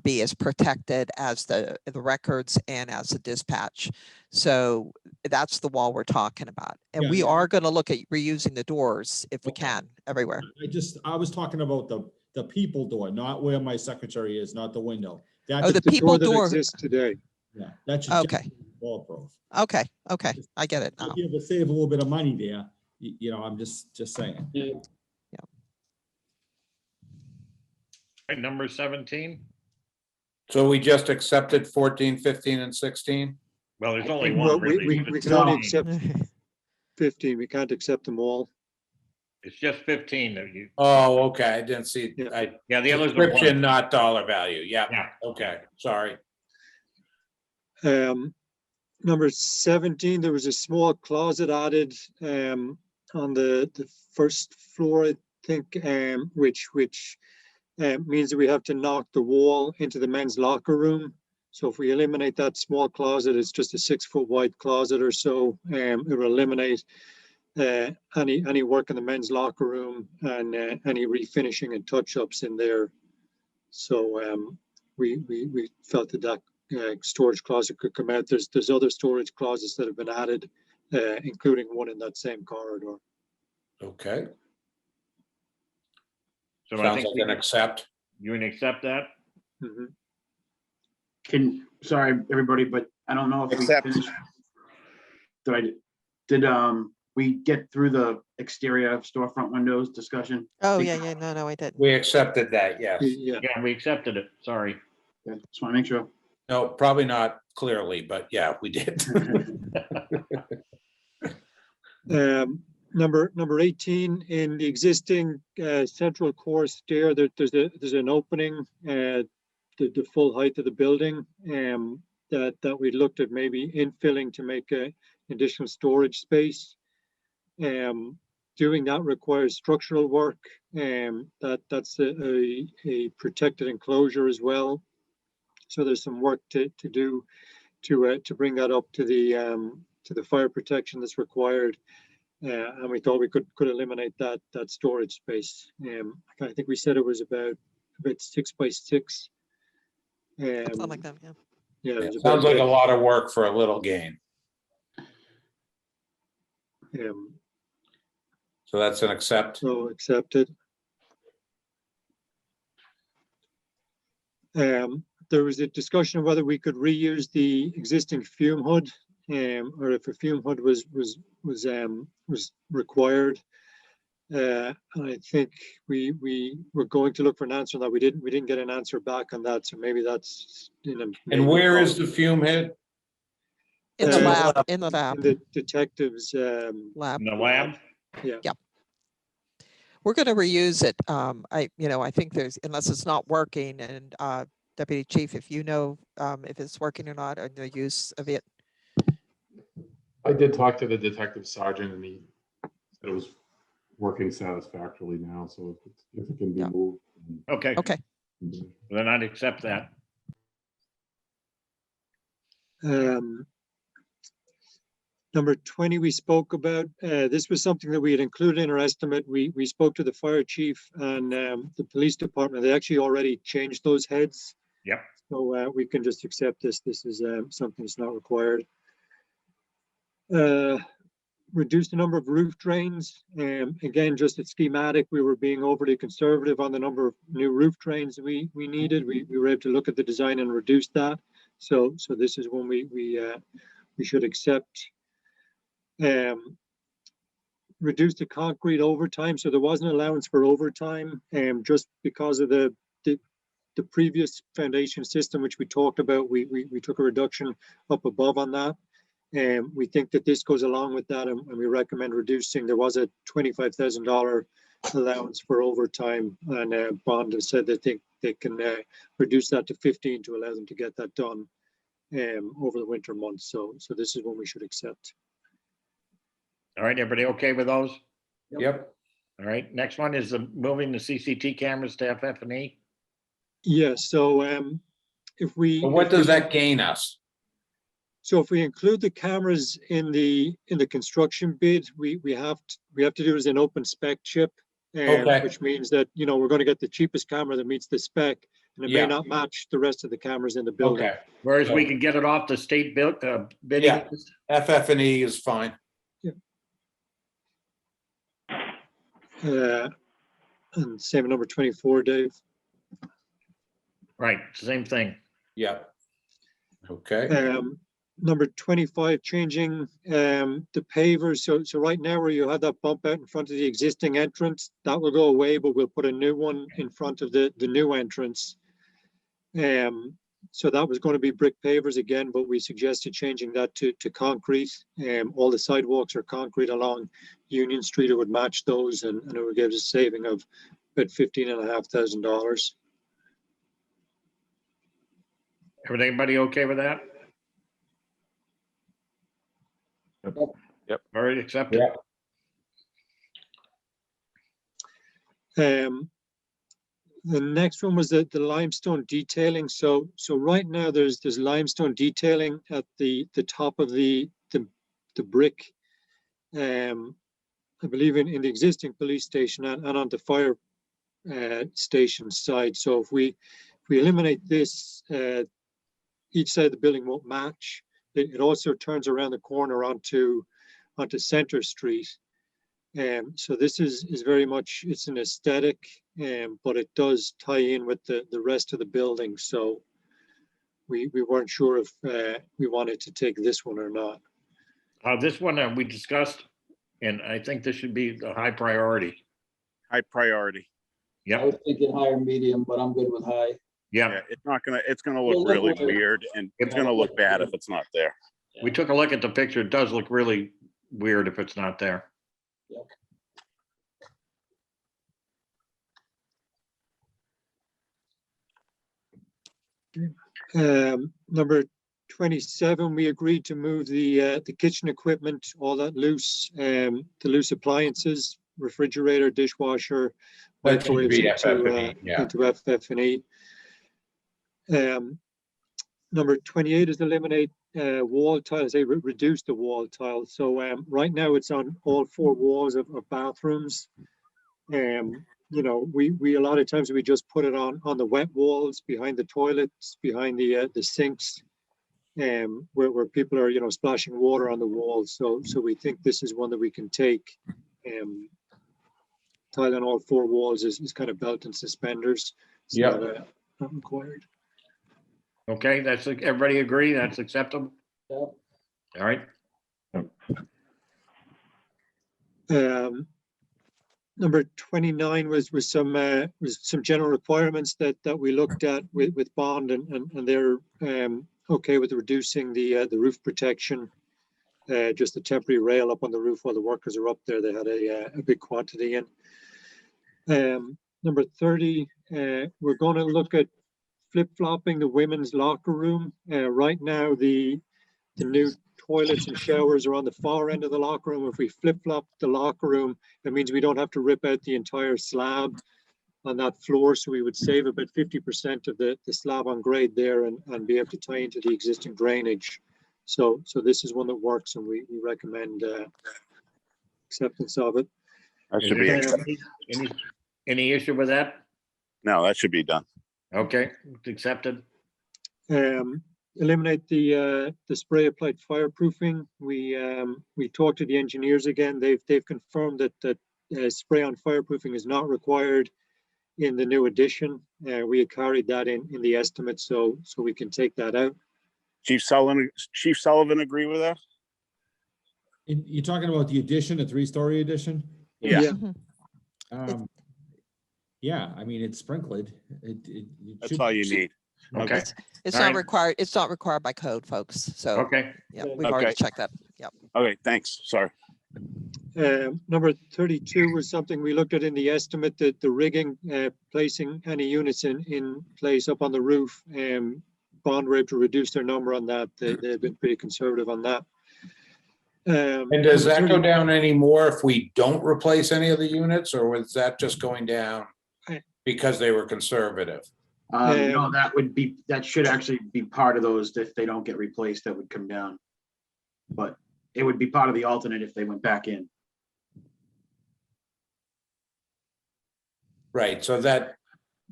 be as protected as the records and as the dispatch. So that's the wall we're talking about. And we are going to look at reusing the doors if we can everywhere. I was talking about the people door, not where my secretary is, not the window. That's the people door that exists today. Yeah, that should okay. Be bulletproof. Okay, I get it now. Be able to save a little bit of money there. You know, I'm just saying. Yeah. Right, number 17. So we just accepted 14, 15, and 16? Well, there's only Well, one really. we can only accept 15. We can't accept them all. It's just 15 that you. Oh, okay, I didn't see. Yeah, the others are Description, blank. not dollar value. Yeah, okay, sorry. Number 17, there was a small closet added on the first floor, I think, which means that we have to knock the wall into the men's locker room. So if we eliminate that small closet, it's just a 6-foot wide closet or so. It will eliminate any work in the men's locker room and any refinishing and touch-ups in there. So we felt that storage closet could come out. There's other storage closets that have been added, including one in that same corridor. Okay. So Sounds like an accept. You can accept that? Mm-hmm. Sorry, everybody, but I don't know if Accept. we finished. Did we get through the exterior storefront windows discussion? Oh, yeah, no, I didn't. We accepted that, yes. Yeah, we accepted it. Sorry. Yeah, just want to make sure. No, probably not clearly, but yeah, we did. Number 18, in the existing central core stair, there's an opening the full height of the building that we looked at maybe infilling to make an additional storage space. Doing that requires structural work. That's a protected enclosure as well. So there's some work to do to bring that up to the fire protection that's required. And we thought we could eliminate that storage space. I think we said it was about 6 by 6. Something like that, yeah. Yeah, Sounds like a lot of work for a little gain. So that's an accept. So accepted. There was a discussion of whether we could reuse the existing fume hood, or if a fume hood was required. And I think we were going to look for an answer on that. We didn't get an answer back on that. So maybe that's And where is the fume head? In the lab. In the detective's lab. In the lab? Yeah. Yep. We're going to reuse it. I think there's, unless it's not working, and Deputy Chief, if you know if it's working or not, or the use of it. I did talk to the detective sergeant, and he said it was working satisfactorily now. So if it can be moved. Okay. Okay. Then I'd accept that. Number 20, we spoke about, this was something that we had included in our estimate. We spoke to the fire chief and the police department. They actually already changed those heads. Yep. So we can just accept this. This is something that's not required. Reduce the number of roof drains. Again, just a schematic, we were being overly conservative on the number of new roof drains we needed. We were able to look at the design and reduce that. So this is when we should accept. Reduce the concrete overtime. So there was an allowance for overtime, just because of the previous foundation system, which we talked about. We took a reduction up above on that. We think that this goes along with that, and we recommend reducing. There was a $25,000 allowance for overtime, and Bond has said that they can reduce that to 15 to allow them to get that done over the winter months. So this is when we should accept. All right, everybody okay with those? Yep. All right, next one is moving the CCT cameras to FF&E. Yeah, so if we. But what does that gain us? So if we include the cameras in the construction bid, we have to do it as an open spec chip, Okay. which means that, you know, we're going to get the cheapest camera that meets the spec, and it may not match the rest of the cameras in the building. Okay. Whereas we can get it off the state bidding. Yeah, FF&E is fine. And same number 24, Dave. Right, same thing. Yeah. Okay. Number 25, changing the pavers. So right now where you have that bump out in front of the existing entrance, that will go away, but we'll put a new one in front of the new entrance. So that was going to be brick pavers again, but we suggested changing that to concrete. All the sidewalks are concrete along Union Street. It would match those, and it would give us a saving of about $15,500. Everybody okay with that? Yep. All right, accepted. The next one was the limestone detailing. So right now there's limestone detailing at the top of the brick. I believe in the existing police station and on the fire station side. So if we eliminate this, each side of the building won't match. It also turns around the corner onto Center Street. So this is very much, it's an aesthetic, but it does tie in with the rest of the building. So we weren't sure if we wanted to take this one or not. This one we discussed, and I think this should be a high priority. High priority. Yeah. I was thinking higher medium, but I'm good with high. Yeah. It's gonna look really weird, and it's gonna look bad if it's not there. We took a look at the picture. It does look really weird if it's not there. Number 27, we agreed to move the kitchen equipment, all that loose, the loose appliances, refrigerator, dishwasher, microwaves into FF&E. Number 28 is eliminate wall tiles. They reduce the wall tiles. So right now it's on all 4 walls of bathrooms. You know, we a lot of times we just put it on the wet walls, behind the toilets, behind the sinks, where people are, you know, splashing water on the walls. So we think this is one that we can take. Tile on all 4 walls is kind of belt and suspenders. It's not required. Okay, that's, everybody agree? That's acceptable? Yeah. All right. Number 29 was some general requirements that we looked at with Bond, and they're okay with reducing the roof protection, just a temporary rail up on the roof while the workers are up there. They had a big quantity in. Number 30, we're going to look at flip-flopping the women's locker room. Right now, the new toilets and showers are on the far end of the locker room. If we flip-flop the locker room, that means we don't have to rip out the entire slab on that floor. So we would save about 50% of the slab on grade there and be able to tie into the existing drainage. So this is one that works, and we recommend acceptance of it. That should be, Any issue with that? no, that should be done. Okay, it's accepted. Eliminate the spray applied fireproofing. We talked to the engineers again. They've confirmed that spray on fireproofing is not required in the new addition. We had carried that in the estimate, so we can take that out. Chief Sullivan agree with that? You're talking about the addition, a 3-story addition? Yeah. Yeah, I mean, it's sprinkled. That's all you need. Okay. It's All not right. required, it's not required by code, folks. So. Okay. Yeah, we've already Okay. checked that. Yep. Okay, thanks. Sorry. Number 32 was something we looked at in the estimate, that the rigging, placing any units in place up on the roof. Bond were able to reduce their number on that. They've been pretty conservative on that. And does that go down any more if we don't replace any of the units, or was that just going down because they were conservative? No, that should actually be part of those. If they don't get replaced, that would come down. But it would be part of the alternate if they went back in. Right, so that,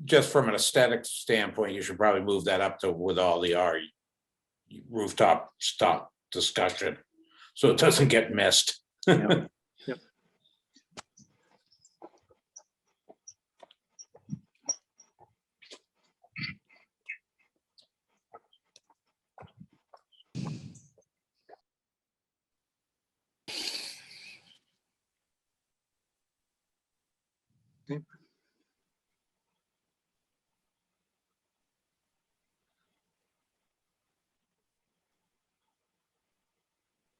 just from an aesthetic standpoint, you should probably move that up to with all the our rooftop stop discussion, so it doesn't get missed. Yep. Okay.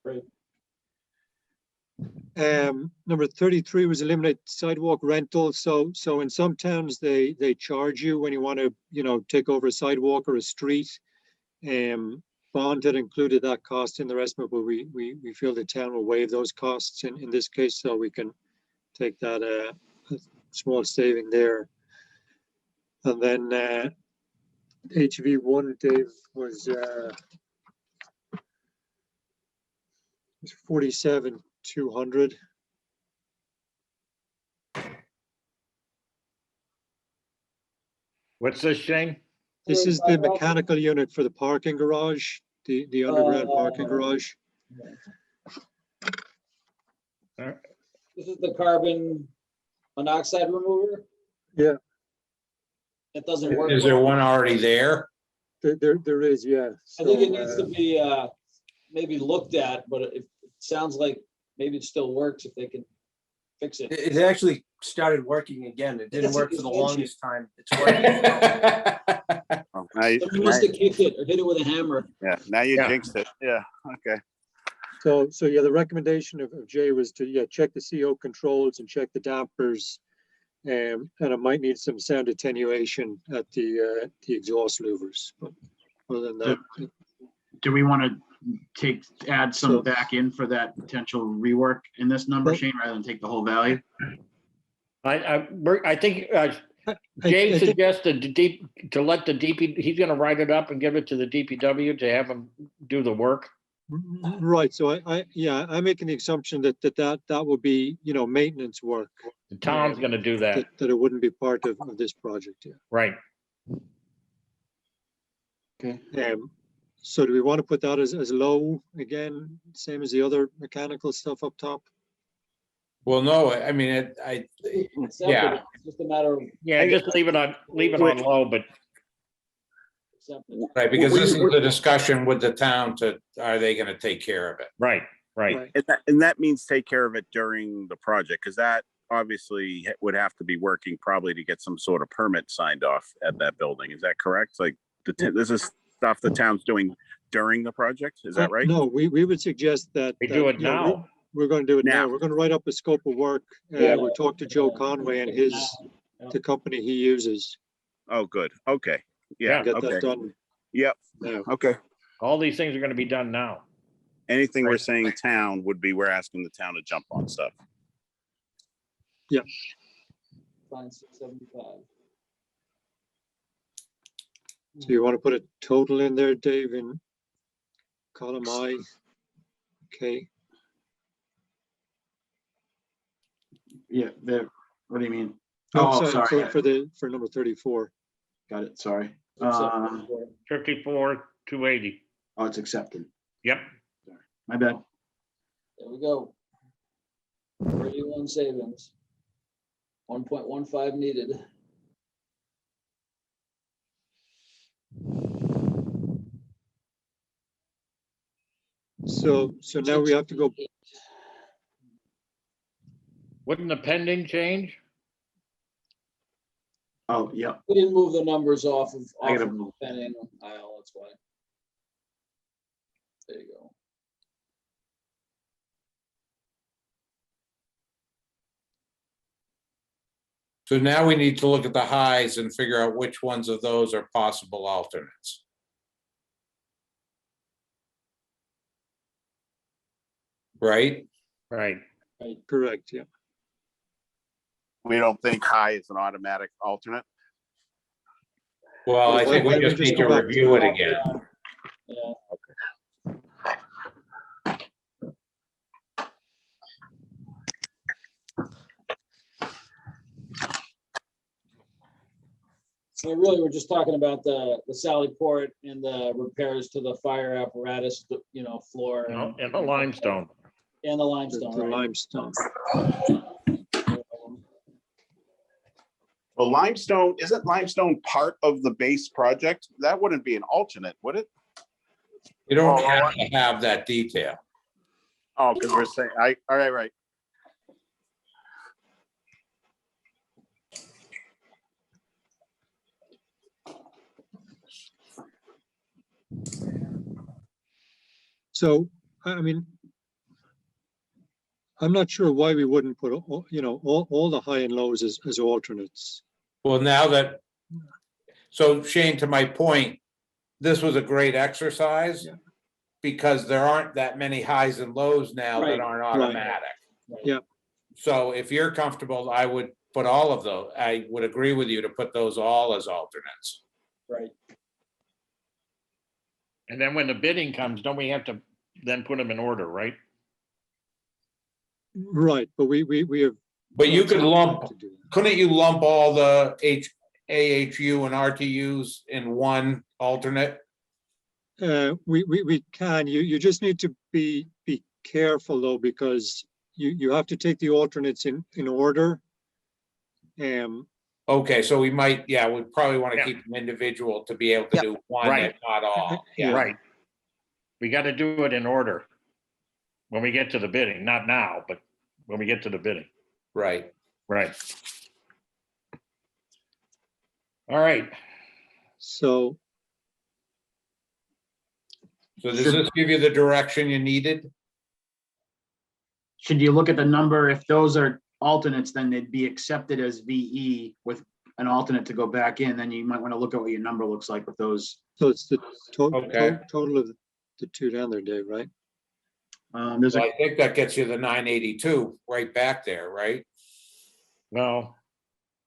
Great. Number 33 was eliminate sidewalk rental. So in some towns, they charge you when you want to, take over a sidewalk or a street. Bond had included that cost in the estimate, but we feel the town will waive those costs in this case, so we can take that a small saving there. And then HV1, Dave, was 47,200. What's this, Shane? This is the mechanical unit for the parking garage, the underground parking garage. This is the carbon monoxide remover. Yeah. It doesn't work. Is there well. one already there? There is, yeah. I think it needs to be maybe looked at, but it sounds like maybe it still works if they can fix it. It actually started working again. It didn't That's work what for the you mentioned. longest time. It's working. Oh, Somebody must have kicked it or hit it with a hammer. Yeah, now you jinxed it. Yeah, okay. So yeah, the recommendation of Jay was to, check the CO controls and check the dampers. And it might need some sound attenuation at the exhaust louvers, but other than that. Do we want to add some back in for that potential rework in this number, Shane, rather than take the whole value? I think Jay suggested to let the DP, he's gonna write it up and give it to the DPW to have them do the work. Right, so I'm making the assumption that will be, maintenance work. The town's gonna do that. That it wouldn't be part of this project, yeah. Right. Okay. So do we want to put that as low again, same as the other mechanical stuff up top? Well, no, I mean, It's yeah. It's just a matter of Just leave it on low, but acceptance. Right, because this is the discussion with the town are they gonna take care of it? Right. And that means take care of it during the project, because that obviously would have to be working probably to get some sort of permit signed off at that building. Is that correct? Like this is stuff the town's doing during the project. Is that right? No, we would suggest that. We do it now. We're going to do it now. We're going to write up a scope of work. We'll talk to Joe Conway and the company he uses. Oh, good. Okay. Yeah. Get Okay. that done. Yep. now. Okay. All these things are gonna be done now. Anything we're saying town would be, we're asking the town to jump on stuff. Yeah. Fine, 675. So you want to put a total in there, Dave, in column I. Okay, Yeah, what do you mean? no, Oh, sorry, sorry. for number 34. Got it, sorry. Accepted. 54, 280. Oh, it's accepted. Yep. My bad. There we go. 31 savings. 1.15 needed. So now we have to go. Wouldn't the pending change? Oh, yeah. We didn't move the numbers off of I gotta the move. pending aisle, that's why. There you go. So now we need to look at the highs and figure out which ones of those are possible alternates. Right? Right. Correct, yeah. We don't think high is an automatic alternate. Well, I think Why we don't just we just need to go back review to- it again. Yeah. So really, we're just talking about the Sally Port and the repairs to the fire apparatus, floor. And the limestone. And the limestone, The right? limestone. Well, limestone, isn't limestone part of the base project? That wouldn't be an alternate, would it? You don't have to have that detail. Oh, because we're saying, all right, right. So, I mean, I'm not sure why we wouldn't put, all the high and lows as alternates. Well, so Shane, to my point, this was a great exercise because there aren't that many highs and lows now that aren't automatic. Yeah. So if you're comfortable, I would put all of those. I would agree with you to put those all as alternates. Right. And then when the bidding comes, don't we have to then put them in order, right? Right, but we have. But you could lump, to do that. couldn't you lump all the AHU and RTUs in one alternate? We can, you just need to be careful though, because you have to take the alternates in order. Okay, so we might, we probably want to keep them individual to be able to do one, Right. if not all. Yeah. Right. We got to do it in order when we get to the bidding, not now, but when we get to the bidding. Right. Right. All right. So does this give you the direction you needed? Should you look at the number? If those are alternates, then they'd be accepted as VE with an alternate to go back in. Then you might want to look at what your number looks like with those. So it's the Okay. total of the two down there, Dave, right? There's I think that gets you the 982 right back there, right? No,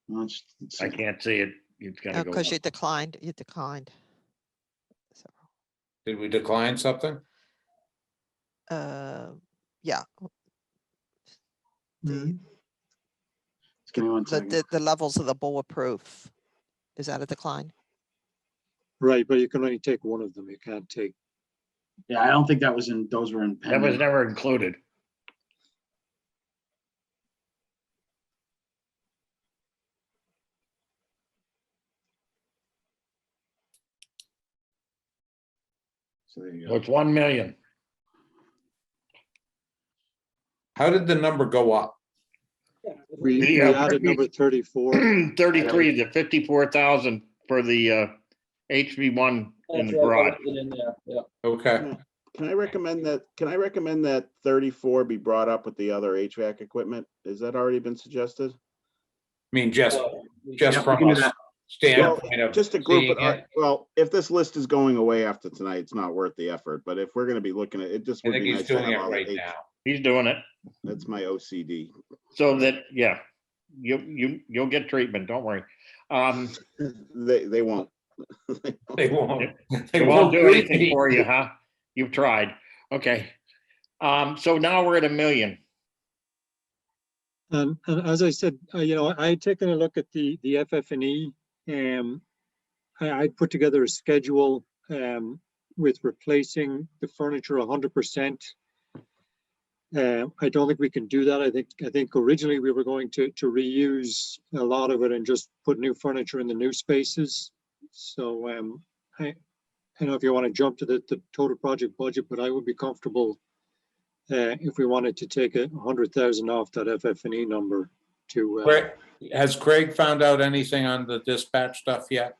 let's I can't see it. It's gonna go. Because up. you declined. Did we decline something? Yeah, Just give me one second. the levels of the bulletproof. Is that a decline? Right, but you can only take one of them. You can't take. Yeah, I don't think that was in, those were in. That was pending. never included. So there you So go. it's 1 million. How did the number go up? We added number 34. 33 to 54,000 for the HV1 in the That's right, garage. I put it in there, yeah. Okay. Can I recommend that 34 be brought up with the other HVAC equipment? Has that already been suggested? I mean, just Yeah, we from can do a that. standpoint of Just to group seeing it, well, if this list is going away after tonight, it's not worth the effort, but if we're gonna be looking at it, just I would think be he's nice to doing have it all right the now. He's doing it. That's my OCD. So that, you'll get treatment. Don't worry. They won't. They won't. They won't do anything for you, huh? You've tried. Okay. So now we're at $1 million. And as I said, I had taken a look at the FF&E. I put together a schedule with replacing the furniture 100%. I don't think we can do that. I think originally we were going to reuse a lot of it and just put new furniture in the new spaces. So I don't know if you want to jump to the total project budget, but I would be comfortable if we wanted to take 100,000 off that FF&E number to. Has Craig found out anything on the dispatch stuff yet?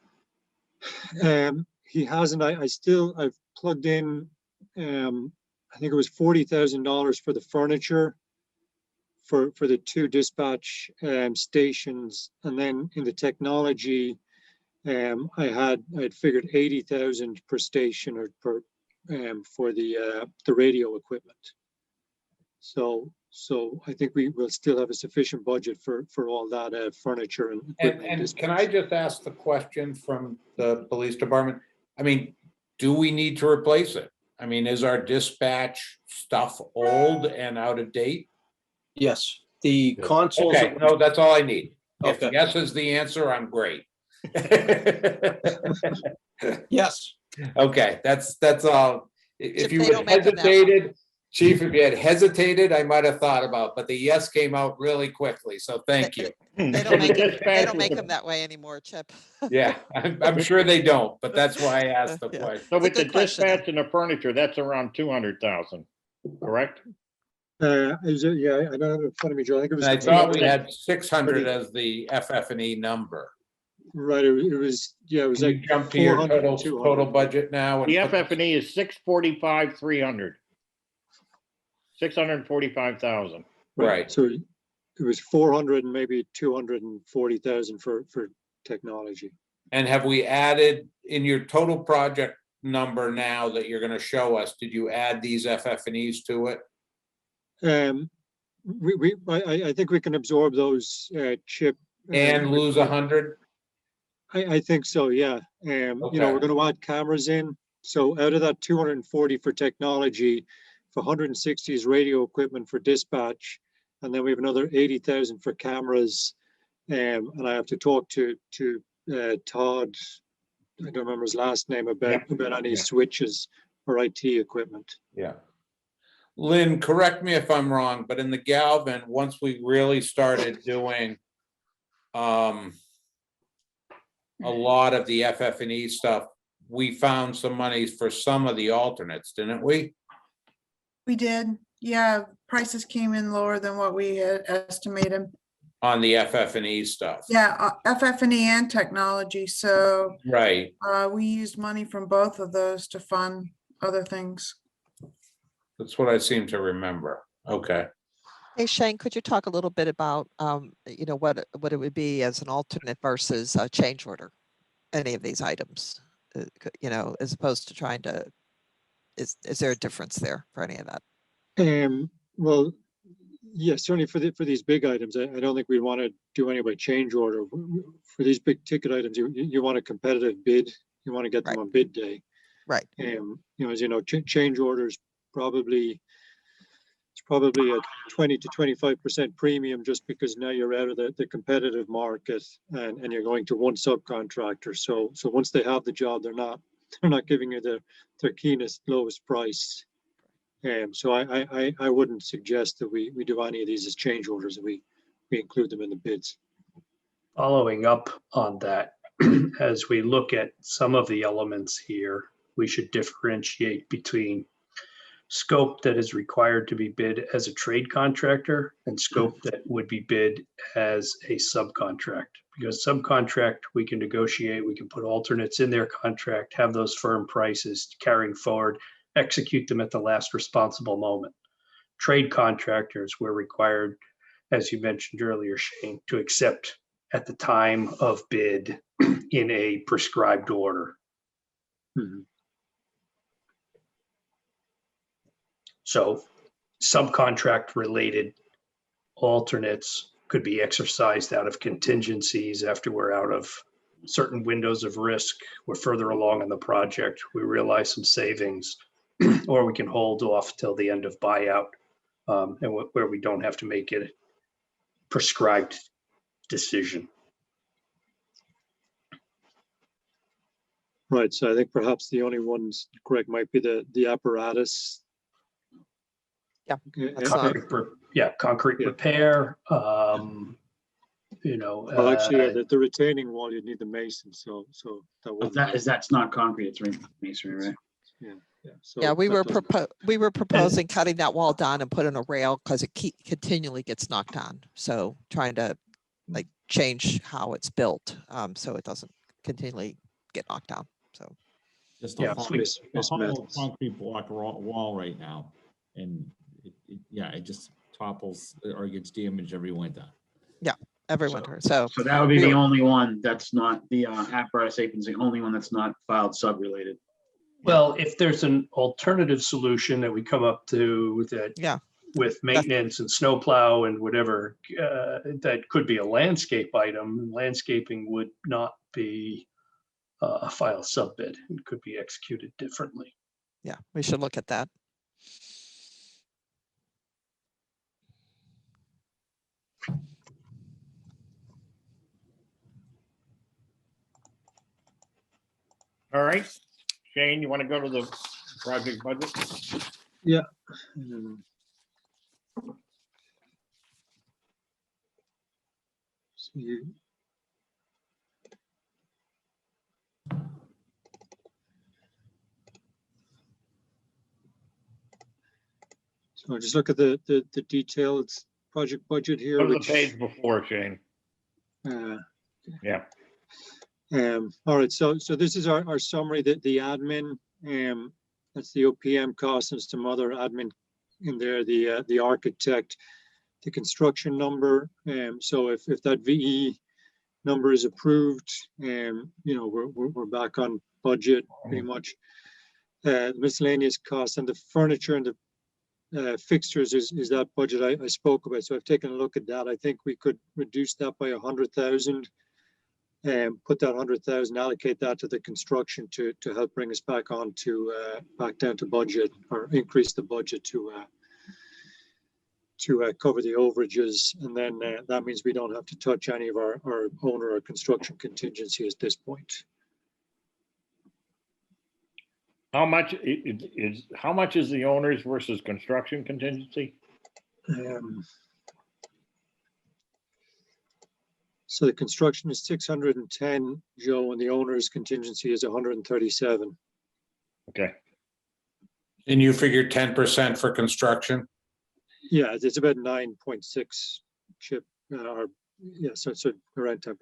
He hasn't. I've plugged in. I think it was $40,000 for the furniture for the 2 dispatch stations, and then in the technology, I had figured 80,000 per station or per for the radio equipment. So I think we will still have a sufficient budget for all that furniture and equipment. And can I just ask the question from the police department? I mean, do we need to replace it? I mean, is our dispatch stuff old and out of date? Yes, the consoles. Okay, no, that's all I need. If Okay. yes is the answer, I'm great. Yes. Okay, that's all. If you they had don't make them that hesitated, Chief, if you had hesitated, I might have thought about, but the yes came out really quickly, so thank you. They don't make them that way anymore, Chip. Yeah, I'm sure they don't, but that's why I asked the Yeah. question. So It's a with the good question, though. dispatch and the furniture, that's around 200,000, correct? Yeah, I don't have it in front of me, Joe. I think it was. And I thought we had 600 as the FF&E number. Right, it was Oh, like Can you jump to your 400, total 200. budget now? and The put- FF&E is 645,300. 645,000. Right. So it was 400 and maybe 240,000 for technology. And have we added in your total project number now that you're gonna show us, did you add these FF&Es to it? I think we can absorb those, Chip. And lose 100? I think so, yeah. We're going to add cameras in. So out of that 240 for technology, for 160 is radio equipment for dispatch, and then we have another 80,000 for cameras. And I have to talk to Todd, I don't remember his last name, about any switches or IT equipment. Yeah. Lynn, correct me if I'm wrong, but in the Galvin, once we really started doing a lot of the FF&E stuff, we found some monies for some of the alternates, didn't we? We did. Yeah, prices came in lower than what we had estimated. On the FF&E stuff. Yeah, FF&E and technology. So Right. we used money from both of those to fund other things. That's what I seem to remember. Okay. Hey, Shane, could you talk a little bit about, what it would be as an alternate versus a change order? Any of these items, as opposed to trying to, is there a difference there for any of that? Well, yes, certainly for these big items, I don't think we want to do any by change order. For these big ticket items, you want a competitive bid. You want to get them on bid day. Right. As you know, change orders it's probably a 20 to 25% premium just because now you're out of the competitive market and you're going to one subcontractor. So once they have the job, they're not giving you their keenest, lowest price. So I wouldn't suggest that we do any of these as change orders, that we include them in the bids. Following up on that, as we look at some of the elements here, we should differentiate between scope that is required to be bid as a trade contractor and scope that would be bid as a subcontract. Because subcontract, we can negotiate, we can put alternates in their contract, have those firm prices carrying forward, execute them at the last responsible moment. Trade contractors were required, as you mentioned earlier, Shane, to accept at the time of bid in a prescribed order. Mm-hmm. So subcontract related alternates could be exercised out of contingencies after we're out of certain windows of risk. We're further along in the project. We realize some savings. or we can hold off till the end of buyout, and where we don't have to make it a prescribed decision. Right, so I think perhaps the only ones, Greg, might be the apparatus. Yeah. Concrete repair, Well, actually, the retaining wall, you'd need the mason, so that But wouldn't. that's not concrete, it's masonry, right? Yeah. So Yeah, we that were proposing cutting that wall down and putting a rail because it continually gets knocked down. So trying to like change how it's built, so it doesn't continually get knocked down. So Just Yeah, a hollow concrete block wall right now. And it just topples or gets damaged every winter. yeah, every winter. So that would be the only one that's not, the apparatus apron's the only one that's not filed sub-related. Well, if there's an alternative solution that we come up to that, with maintenance and snowplow and whatever, that could be a landscape item. Landscaping would not be a file sub bid. It could be executed differently. yeah, we should look at that. All right, Shane, you want to go to the project budget? Yeah. So just look at the detailed project budget here. Go to the page before, Shane. Yeah. All right, so this is our summary, that the admin, that's the OPM costs and some other admin in there, the architect, the construction number. So if that VE number is approved, we're back on budget pretty much. Miscellaneous costs and the furniture and the fixtures is that budget I spoke about. So I've taken a look at that. I think we could reduce that by 100,000 and put that 100,000, allocate that to the construction to help bring us back on to back down to budget, or increase the budget to cover the overages. And then that means we don't have to touch any of our owner or construction contingency at this point. How much is the owners versus construction contingency? So the construction is 610, Joe, and the owner's contingency is 137. Okay. And you figured 10% for construction? Yeah, it's about 9.6 chip, so it's around 10%.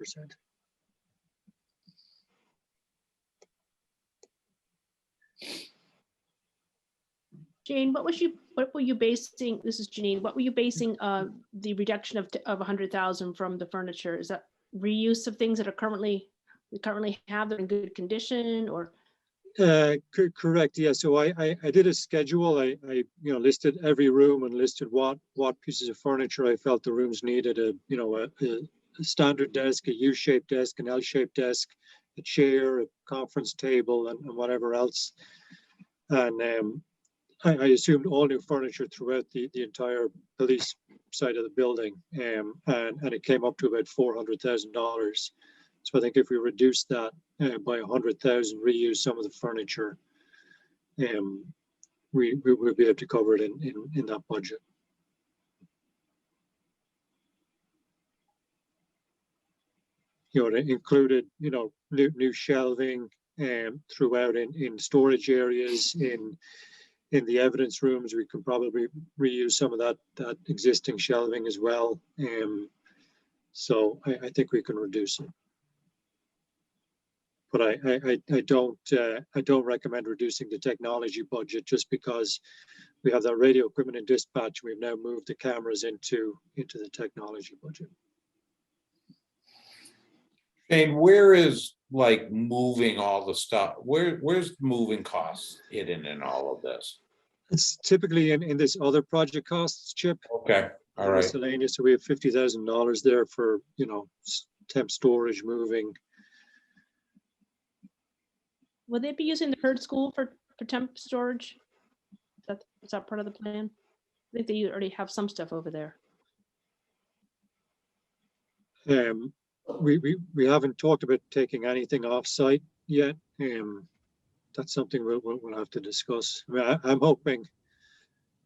Jane, what were you basing, this is Janine, what were you basing the reduction of 100,000 from the furniture? Is that reuse of things that are we currently have that are in good condition, or? Correct, yeah. So I did a schedule. I listed every room and listed what pieces of furniture I felt the rooms needed. A standard desk, a U-shaped desk, an L-shaped desk, a chair, a conference table, and whatever else. And I assumed all new furniture throughout the entire police side of the building, and it came up to about $400,000. So I think if we reduce that by 100,000, reuse some of the furniture, we will be able to cover it in that budget. It included new shelving throughout in storage areas, in the evidence rooms. We can probably reuse some of that existing shelving as well. So I think we can reduce it. But I don't recommend reducing the technology budget, just because we have that radio equipment and dispatch. We've now moved the cameras into the technology budget. And where is like moving all the stuff? Where's moving costs hidden in all of this? It's typically in this other project costs, Chip. Okay, all right. Miscellaneous. So we have $50,000 there for temp storage, moving. Will they be using the Herd School for temp storage? Is that part of the plan? I think they already have some stuff over there. We haven't talked about taking anything off-site yet. That's something we'll have to discuss. I mean, I'm hoping,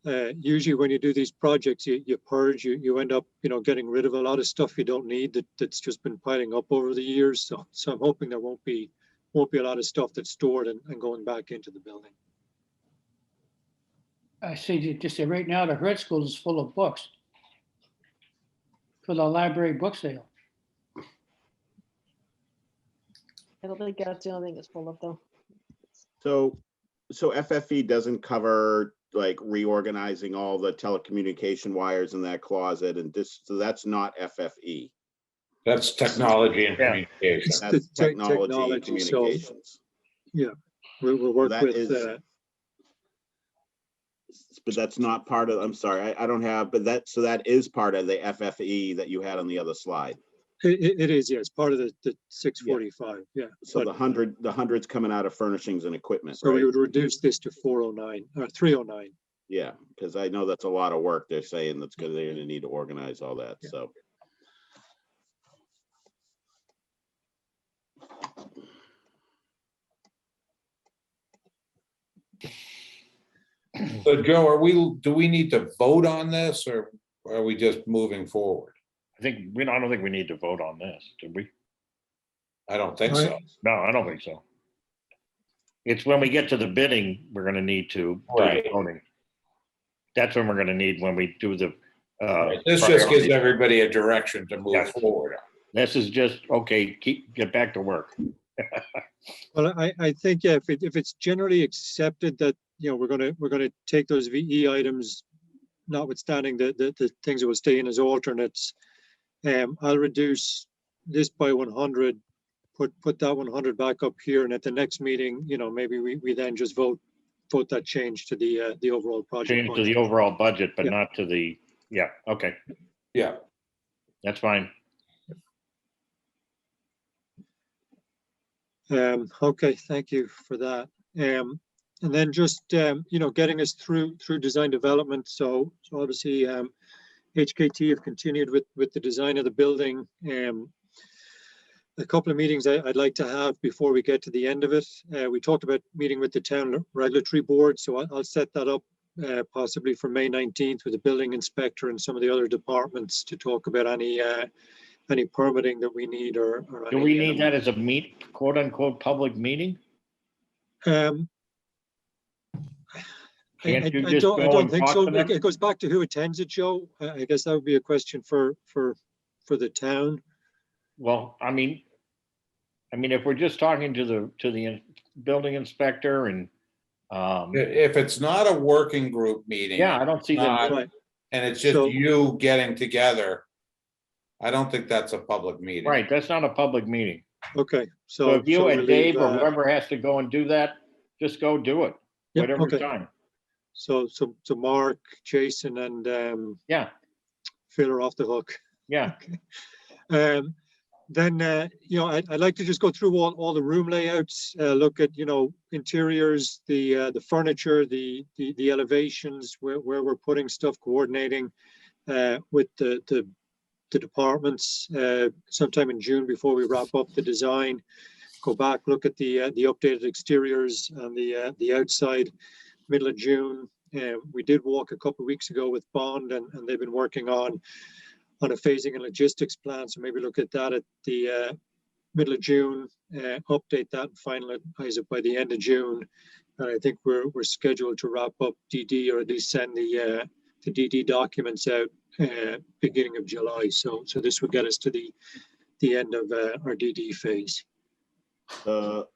usually when you do these projects, you purge, you end up, getting rid of a lot of stuff you don't need that's just been piling up over the years. So I'm hoping there won't be a lot of stuff that's stored and going back into the building. I see, just say right now, the Hurt School is full of books for the library book sale. I don't think that's the only thing it's full of though. So FFE doesn't cover like reorganizing all the telecommunication wires in that closet and this, so that's not FFE. That's technology and communication. That's technology and technology, so- communications. Yeah, we'll work That with, is- But that's not part of, I'm sorry, I don't have, but so that is part of the FFE that you had on the other slide. it is, yes, part of the 645, yeah. So But- the hundred's coming out of furnishings and equipment, So we right? would reduce this to 409 or 309. Yeah, because I know that's a lot of work they're saying that's good. They're gonna need to organize all that, so. So Joe, do we need to vote on this or are we just moving forward? I don't think we need to vote on this, do we? I don't think so. No, I don't think so. It's when we get to the bidding, we're gonna need to do the Right. voting. That's when we're gonna need, when we do the. This just gives priority. everybody a direction to move Yes. forward. This is just, okay, get back to work. Well, I think, yeah, if it's generally accepted that, we're gonna take those VE items, notwithstanding the things that will stay in as alternates, I'll reduce this by 100, put that 100 back up here, and at the next meeting, maybe we then just vote that change to the overall project. Change to the budget. overall budget, but Yeah. not to the, yeah, okay, Yeah. that's fine. Okay, thank you for that. And then just, getting us through design development. So obviously, HKT have continued with the design of the building. A couple of meetings I'd like to have before we get to the end of it. We talked about meeting with the town regulatory board, so I'll set that up possibly for May 19th with the building inspector and some of the other departments to talk about any permitting that we need or Do we need that as a quote unquote public meeting? Can't you I just don't go and think talk so. to them? It goes back to who attends it, Joe. I guess that would be a question for the town. Well, I mean, if we're just talking to the building inspector and, If it's not a working group meeting. yeah, I don't see not- them. Right. And it's just So- you getting together. I don't think that's a public meeting. Right, that's not a public meeting. Okay, So if you we'll and Dave leave, or whoever has to go and do that, just go do it, Yep, whatever okay. time. So Mark, Jason, and Yeah, Phil are off the hook. yeah. Then I'd like to just go through all the room layouts, look at interiors, the furniture, the elevations, where we're putting stuff, coordinating with the departments sometime in June before we wrap up the design. Go back, look at the updated exteriors and the outside. Middle of June, we did walk a couple of weeks ago with Bond, and they've been working on a phasing and logistics plan. So maybe look at that at the middle of June, update that and finalize it by the end of June. And I think we're scheduled to wrap up DD, or at least send the DD documents out beginning of July. So this would get us to the end of our DD phase. The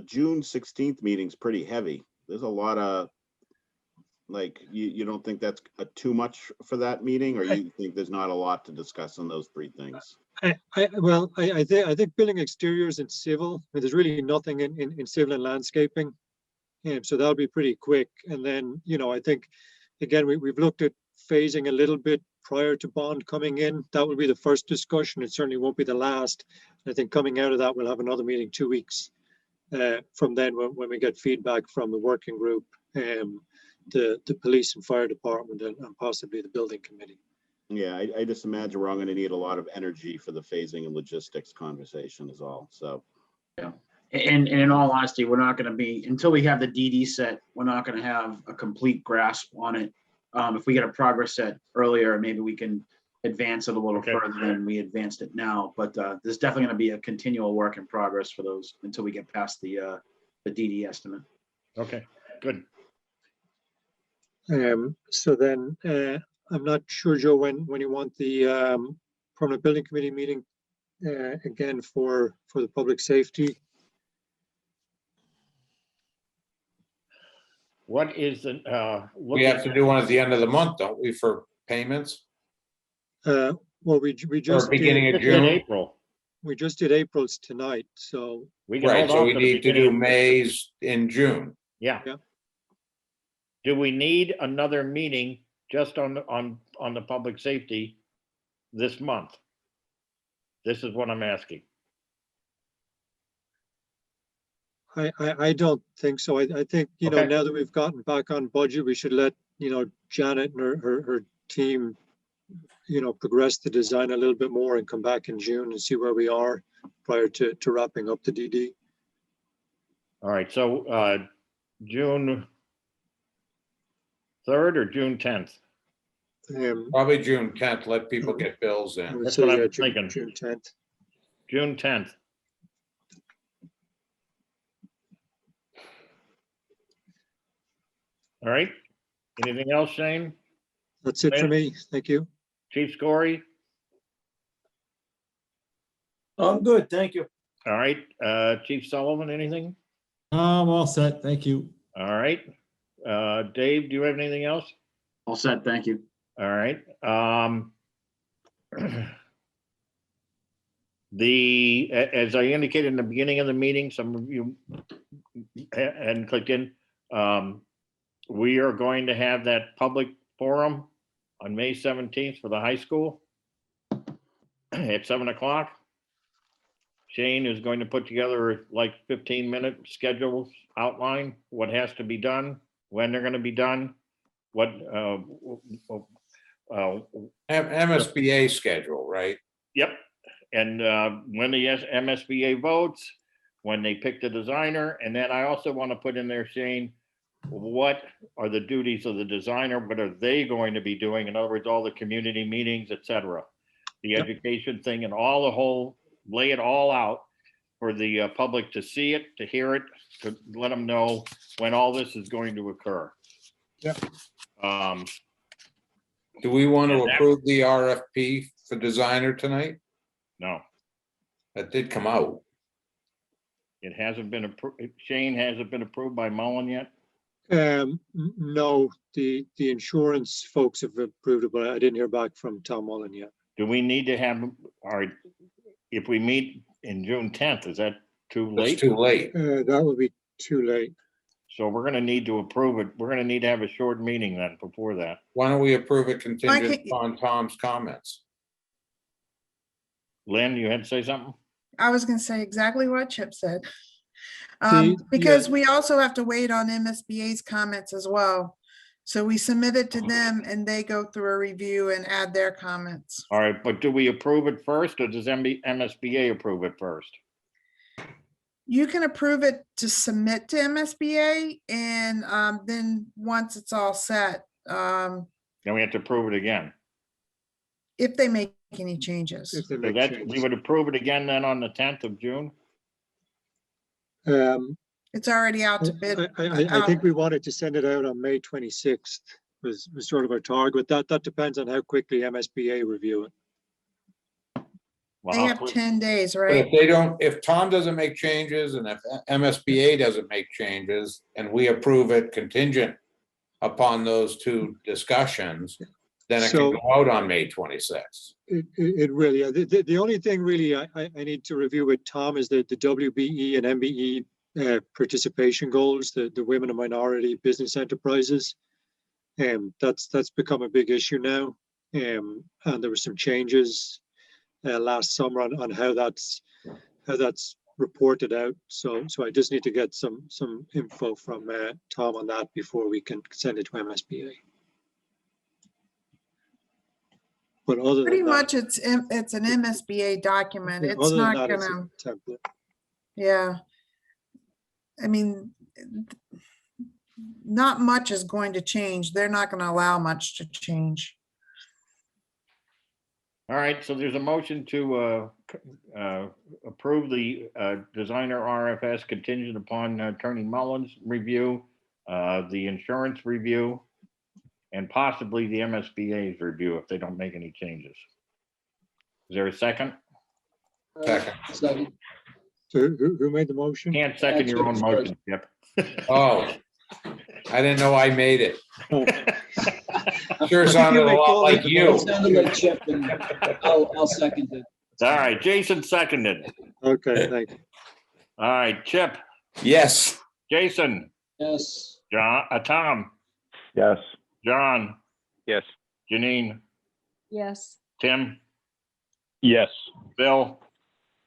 June 16th meeting's pretty heavy. There's a lot of, like, you don't think that's too much for that meeting, or you think there's not a lot to discuss on those three things? I think building exteriors and civil, there's really nothing in civil and landscaping. So that'll be pretty quick. And then, I think, again, we've looked at phasing a little bit prior to Bond coming in. That will be the first discussion. It certainly won't be the last. I think coming out of that, we'll have another meeting 2 weeks from then when we get feedback from the working group. the police and fire department and possibly the building committee. Yeah, I just imagine we're all gonna need a lot of energy for the phasing and logistics conversation is all, so. Yeah. And in all honesty, we're not gonna be, until we have the DD set, we're not gonna have a complete grasp on it. If we get a progress set earlier, maybe we can advance it a little further than we advanced it now. But there's definitely gonna be a continual work in progress for those until we get past the DD estimate. Okay, good. So then, I'm not sure, Joe, when you want the permanent building committee meeting again for the public safety. What is the, We have to do one at the end of the month, don't we, for payments? Well, we Or just beginning did, of June? April. we just did April's tonight, so We can Right, hold so off we the need to beginning do of- May's in June. Yeah. Yeah. Do we need another meeting just on the public safety this month? This is what I'm asking. I don't think so. I think, you know, Okay. now that we've gotten back on budget, we should let, you know, Janet and her team, you know, progress the design a little bit more and come back in June and see where we are prior to wrapping up the DD. All right, so June 3rd or June 10th? Probably June 10th, let people get bills I in. would That's say, what I'm yeah, thinking. June 10th. June 10th. All right, anything else, Shane? That's it for me. Thank you. Chief Scory? I'm good, thank you. All right, Chief Sullivan, anything? I'm all set. Thank you. All right, Dave, do you have anything else? All set, thank you. All right. As I indicated in the beginning of the meeting, some of you hadn't clicked in. We are going to have that public forum on May 17th for the high school at 7 o'clock. Shane is going to put together like 15-minute schedules, outline what has to be done, when they're going to be done, what MSBA schedule, right? Yep. And when the MSBA votes, when they pick the designer, and then I also want to put in there, Shane, what are the duties of the designer? What are they going to be doing? In other words, all the community meetings, et cetera, the education thing and all the whole, lay it all out for the public to see it, to hear it, to let them know when all this is going to occur. Yeah. Do we want to And that- approve the RFP for designer tonight? No, That did come out. it hasn't been approved. Shane, has it been approved by Mullen yet? No, the insurance folks have approved it, but I didn't hear back from Tom Mullen yet. Do we need to have, our if we meet in June 10th, is that too late? It's too late. That would be too late. So we're gonna need to approve it. We're gonna need to have a short meeting then before that. Why don't we approve it contingent Okay. upon Tom's comments? Lynn, you had to say something? I was gonna say exactly what Chip said. yeah. Because we also have to wait on MSBA's comments as well. So we submit it to them and they go through a review and add their comments. All right, but do we approve it first or does MSBA approve it first? You can approve it to submit to MSBA and then once it's all set, Then we have to approve it again. if they make any changes. If they So make that, we changes. would approve it again then on the 10th of June? It's already out to bid. I think we wanted to send it out on May 26th was sort of our target. That depends on how quickly MSBA review it. Well, They how have quick- 10 days, But right? if they don't, if Tom doesn't make changes and if MSBA doesn't make changes and we approve it contingent upon those two discussions, then it So- can go out on May 26th. It really, the only thing really I need to review with Tom is the WBE and MBE participation goals, the women and minority business enterprises. That's become a big issue now. And there were some changes last summer on how that's reported out. So I just need to get some info from Tom on that before we can send it to MSBA. But other Pretty than that, much it's an MSBA document. yeah, It's other than not that, it's gonna, a template. yeah. I mean, not much is going to change. They're not gonna allow much to change. All right, so there's a motion to approve the designer RFS contingent upon Attorney Mullins' review, the insurance review, and possibly the MSBA's review if they don't make any changes. Is there a second? Second. Second. So who made the motion? Can't second your own motion, Yep. Oh, I didn't know I made it. Sure sounded a lot like you. It sounded like Chip, and I'll second it. All right, Jason seconded. Okay, thank you. All right, Chip, Yes. Jason, Yes. John, Tom, Yes. John, Yes. Janine, Yes. Tim, Yes. Bill,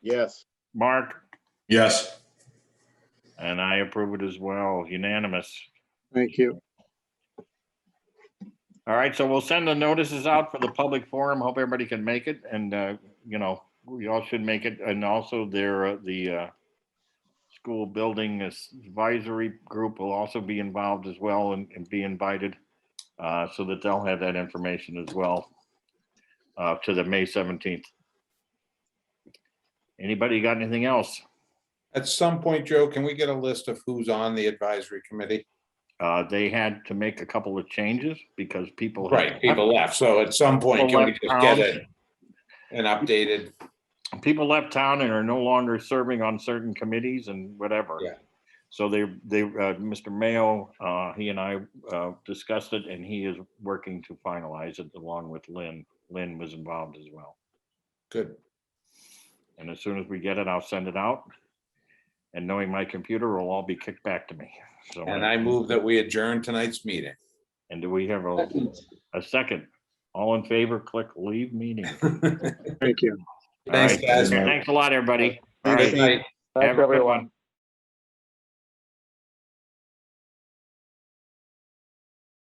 Yes. Mark, Yes. and I approve it as well, unanimous. Thank you. All right, so we'll send the notices out for the public forum. Hope everybody can make it, and you know, we all should make it. And also, the school building advisory group will also be involved as well and be invited, so that they'll have that information as well to the May 17th. Anybody got anything else? At some point, Joe, can we get a list of who's on the advisory committee? They had to make a couple of changes because people. Right, people left. So at some point, can we just get an updated? People left town and are no longer serving on certain committees and whatever. Yeah. So Mr. Mayo, he and I discussed it, and he is working to finalize it along with Lynn. Lynn was involved as well. Good. And as soon as we get it, I'll send it out. And knowing my computer will all be kicked back to me. So. And I move that we adjourn tonight's meeting. And do we have a second? All in favor, click leave meeting. Thank you. Thanks, All right. guys. Thanks a lot, everybody. All Thanks, right. Steve. Have a good one.